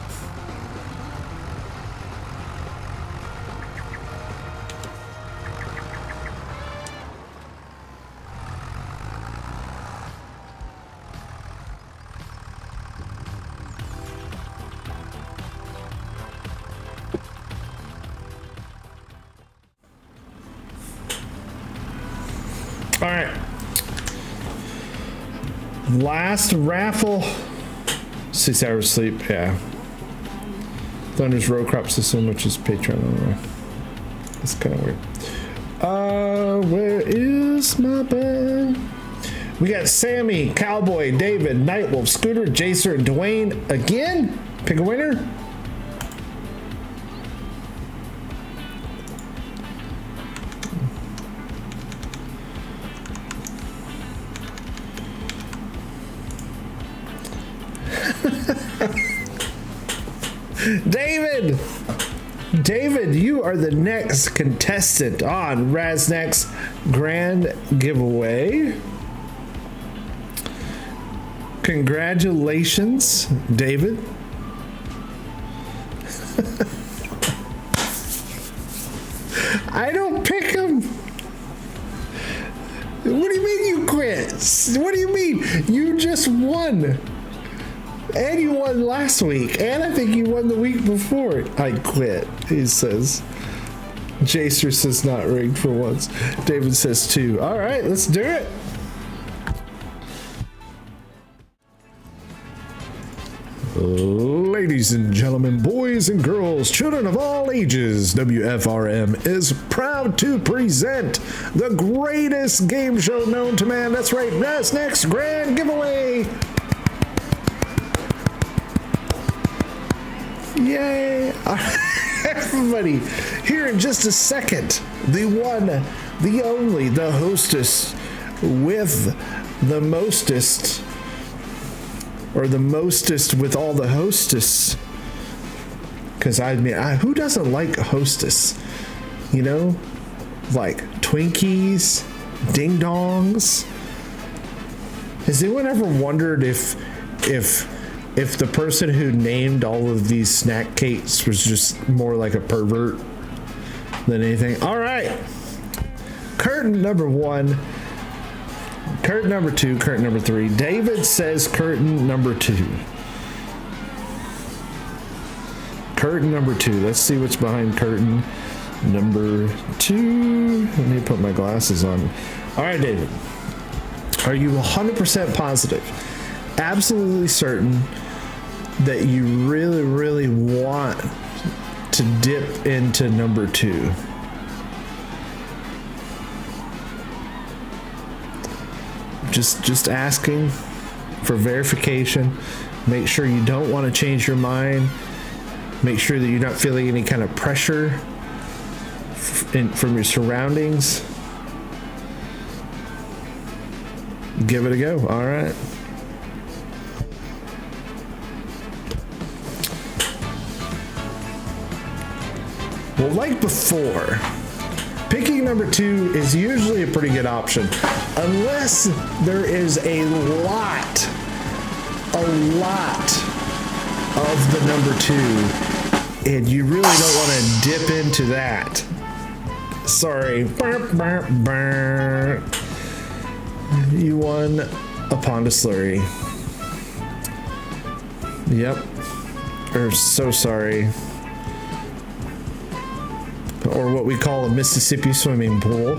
All right. Last raffle. 6 hours sleep, yeah. Thunder's row crop system, which is Patreon. That's kind of weird. Where is my bag? We got Sammy, Cowboy, David, Nightwolf, Scooter, Jacer, and Dwayne again. Pick a winner. David, you are the next contestant on Raznac's grand giveaway. Congratulations, David. I don't pick him. What do you mean you quit? What do you mean? You just won. And you won last week. And I think you won the week before. I quit, he says. Jacer says not rigged for once. David says 2. All right, let's do it. Ladies and gentlemen, boys and girls, children of all ages, WFRM is proud to present the greatest game show known to man. That's right, Raznac's grand giveaway. Yay! Everybody, here in just a second, the one, the only, the hostess with the mostest or the mostest with all the hostess. Because I mean, who doesn't like hostess? You know, like Twinkies, ding dongs. Has anyone ever wondered if the person who named all of these snack cakes was just more like a pervert than anything? All right, curtain number 1, curtain number 2, curtain number 3. David says curtain number 2. Curtain number 2. Let's see what's behind curtain number 2. Let me put my glasses on. All right, David. Are you 100% positive, absolutely certain that you really, really want to dip into number 2? Just asking for verification. Make sure you don't want to change your mind. Make sure that you're not feeling any kind of pressure from your surroundings. Give it a go. All right. Well, like before, picking number 2 is usually a pretty good option, unless there is a lot of the number 2, and you really don't want to dip into that. Sorry. You won a Pond of Slurry. Yep. Or so sorry. Or what we call a Mississippi swimming pool.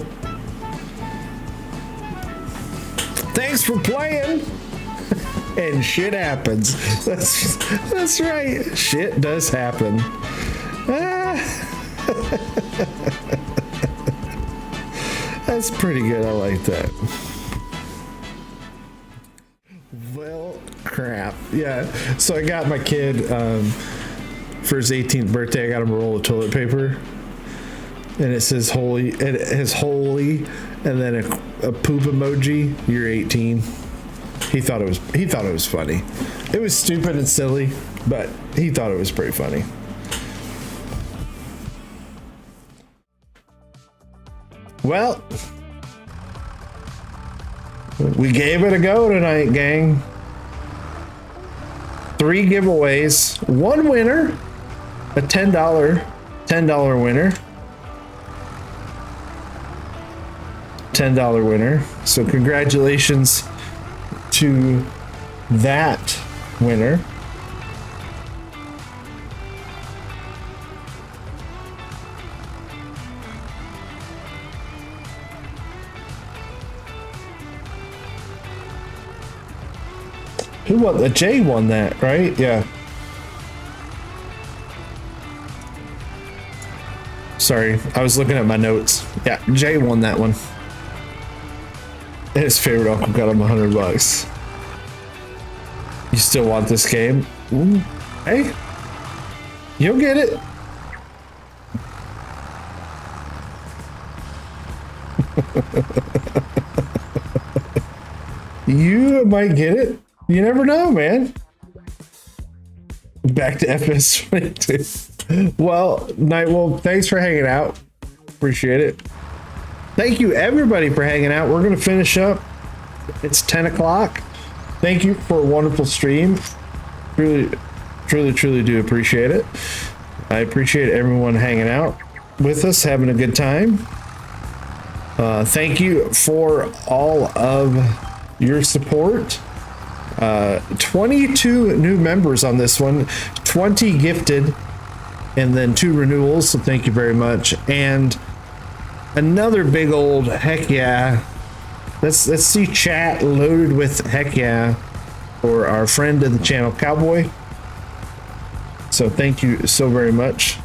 Thanks for playing. And shit happens. That's right. Shit does happen. That's pretty good. I like that. Well, crap. Yeah. So I got my kid for his 18th birthday. I got him a roll of toilet paper, and it says "holy." It has "holy," and then a poop emoji. You're 18. He thought it was funny. It was stupid and silly, but he thought it was pretty funny. Well, we gave it a go tonight, gang. 3 giveaways, 1 winner, a $10 winner. $10 winner. So congratulations to that winner. Who won? The Jay won that, right? Yeah. Sorry, I was looking at my notes. Yeah, Jay won that one. And his favorite uncle got him $100. You still want this game? Ooh. Hey, you'll get it. You might get it. You never know, man. Back to FS25. Well, Nightwolf, thanks for hanging out. Appreciate it. Thank you, everybody, for hanging out. We're going to finish up. It's 10 o'clock. Thank you for a wonderful stream. Truly, truly, truly do appreciate it. I appreciate everyone hanging out with us, having a good time. Thank you for all of your support. 22 new members on this one, 20 gifted, and then 2 renewals. So thank you very much. And another big old heck yeah. Let's see chat loaded with heck yeah for our friend of the channel, Cowboy. So thank you so very much.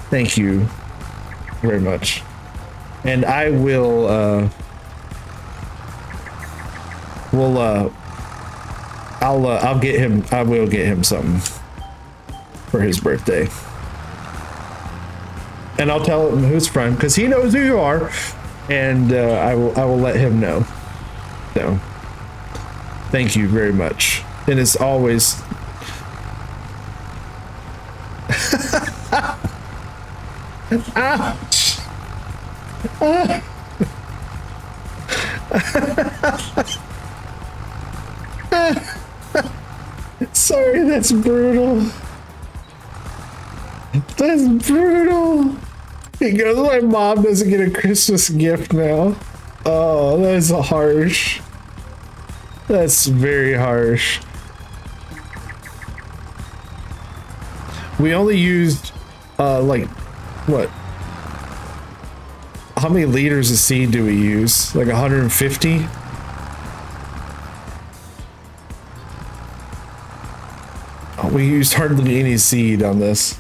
Thank you very much. And I will I'll get him. I will get him something for his birthday, and I'll tell him who's from, because he knows who you are, and I will let him know. So, thank you very much. And it's always ouch. Sorry, that's brutal. That's brutal. He goes, my mom doesn't get a Christmas gift now. Oh, that's harsh. That's very harsh. We only used, like, what? How many liters of seed do we use? Like 150? Oh, we used hardly any seed on this.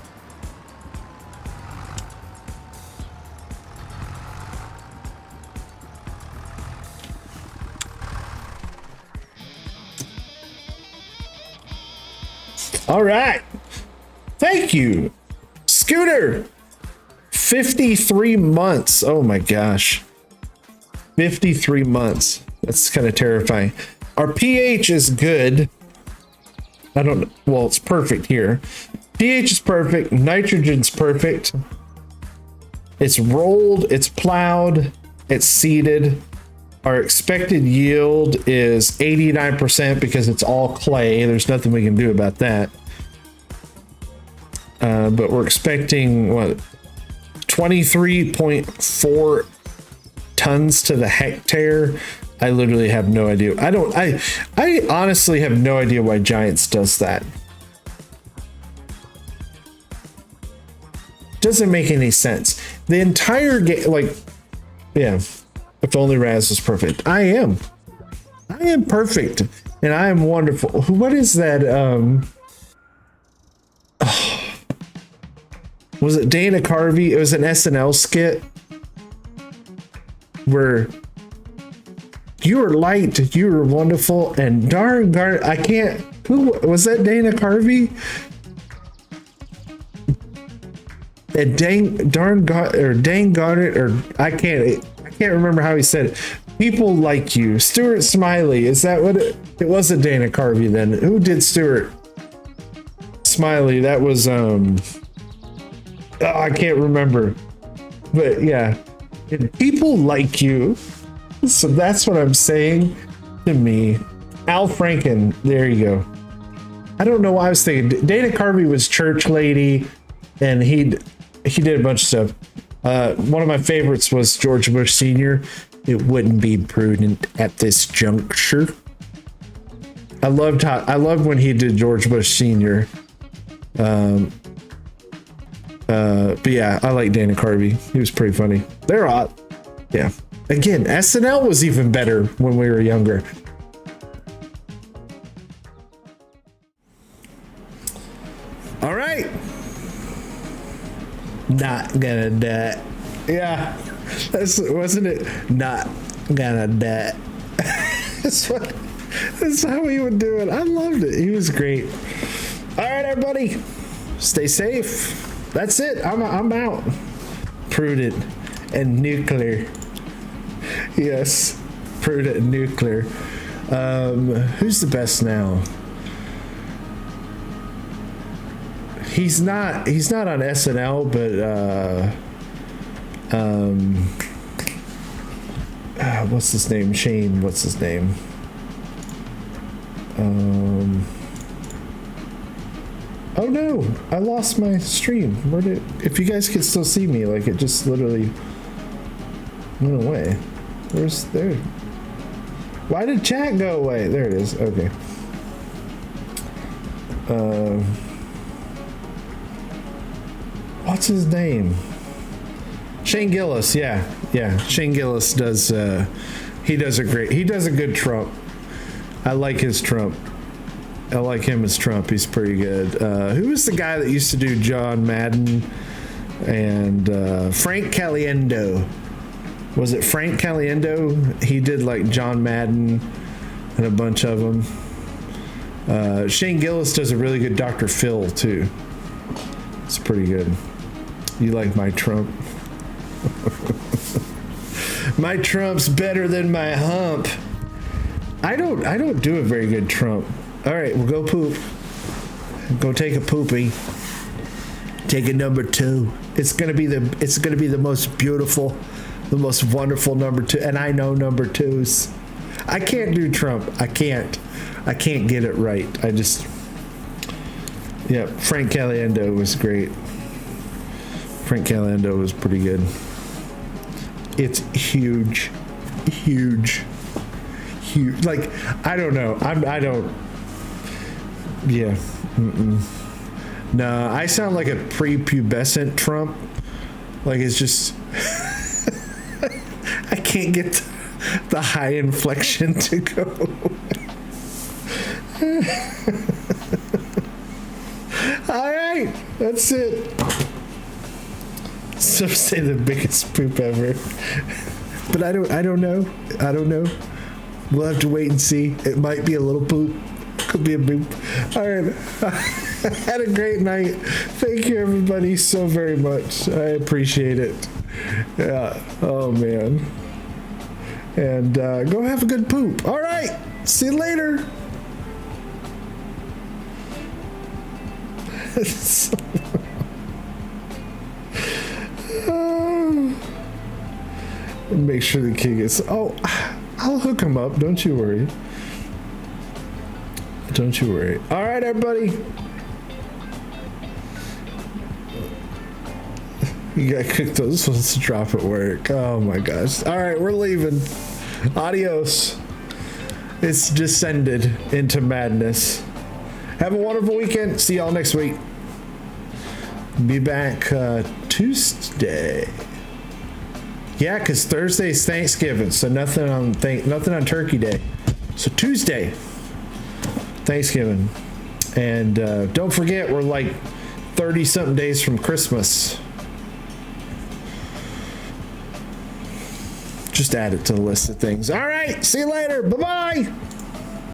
All right. Thank you, Scooter. 53 months. Oh my gosh. 53 months. That's kind of terrifying. Our pH is good. I don't know. Well, it's perfect here. pH is perfect. Nitrogen's perfect. It's rolled. It's plowed. It's seeded. Our expected yield is 89% because it's all clay. There's nothing we can do about that. But we're expecting what, 23.4 tons to the hectare. I literally have no idea. I honestly have no idea why Giants does that. Doesn't make any sense. The entire game, like, yeah, if only Raz was perfect. I am perfect and I am wonderful. What is that? Was it Dana Carvey? It was an SNL skit where you were light, you were wonderful, and darn, I can't. Who was that? Dana Carvey? And dang got it, or I can't remember how he said it. People like you, Stuart Smiley. Is that what it wasn't? Dana Carvey then. Who did Stuart Smiley? That was I can't remember, but yeah, people like you. So that's what I'm saying to me. Al Franken, there you go. I don't know why I was thinking. Dana Carvey was church lady, and he did a bunch of stuff. One of my favorites was George Bush Sr. It wouldn't be prudent at this juncture. I loved when he did George Bush Sr. But yeah, I like Dana Carvey. He was pretty funny. They're hot. Yeah. Again, SNL was even better when we were younger. All right. Not gonna die. Yeah. Wasn't it? Not gonna die. That's how he would do it. I loved it. He was great. All right, everybody. Stay safe. That's it. I'm out. Prudent and nuclear. Yes, prudent and nuclear. Who's the best now? He's not on SNL, but what's his name? Shane. What's his name? Oh no, I lost my stream. If you guys could still see me, like it just literally went away. Where's there? Why did chat go away? There it is. Okay. What's his name? Shane Gillis. Yeah. Shane Gillis does. He does a good Trump. I like his Trump. I like him as Trump. He's pretty good. Who was the guy that used to do John Madden and Frank Caliendo? Was it Frank Caliendo? He did like John Madden and a bunch of them. Shane Gillis does a really good Dr. Phil too. It's pretty good. You like my Trump? My Trump's better than my hump. I don't do a very good Trump. All right, we'll go poop. Go take a poopy. Take a number 2. It's gonna be the most beautiful, the most wonderful number 2. And I know number 2s. I can't do Trump. I can't get it right. Yeah, Frank Caliendo was great. Frank Caliendo was pretty good. It's huge. Like, I don't know. Yeah. No, I sound like a prepubescent Trump. Like, it's just, I can't get the high inflection to go. All right, that's it. Some say the biggest poop ever, but I don't know. We'll have to wait and see. It might be a little poop. Could be a boop. All right. Had a great night. Thank you, everybody, so very much. I appreciate it. Yeah. Oh, man. And go have a good poop. All right. See you later. Make sure the kid gets. Oh, I'll hook him up. Don't you worry. Don't you worry. All right, everybody. You gotta cook those ones to drop at work. Oh my gosh. All right, we're leaving. Adios. It's descended into madness. Have a wonderful weekend. See y'all next week. Be back Tuesday. Yeah, because Thursday's Thanksgiving, so nothing on Turkey Day. So Tuesday, Thanksgiving. And don't forget, we're like 30-something days from Christmas. Just add it to the list of things. All right, see you later. Bye-bye.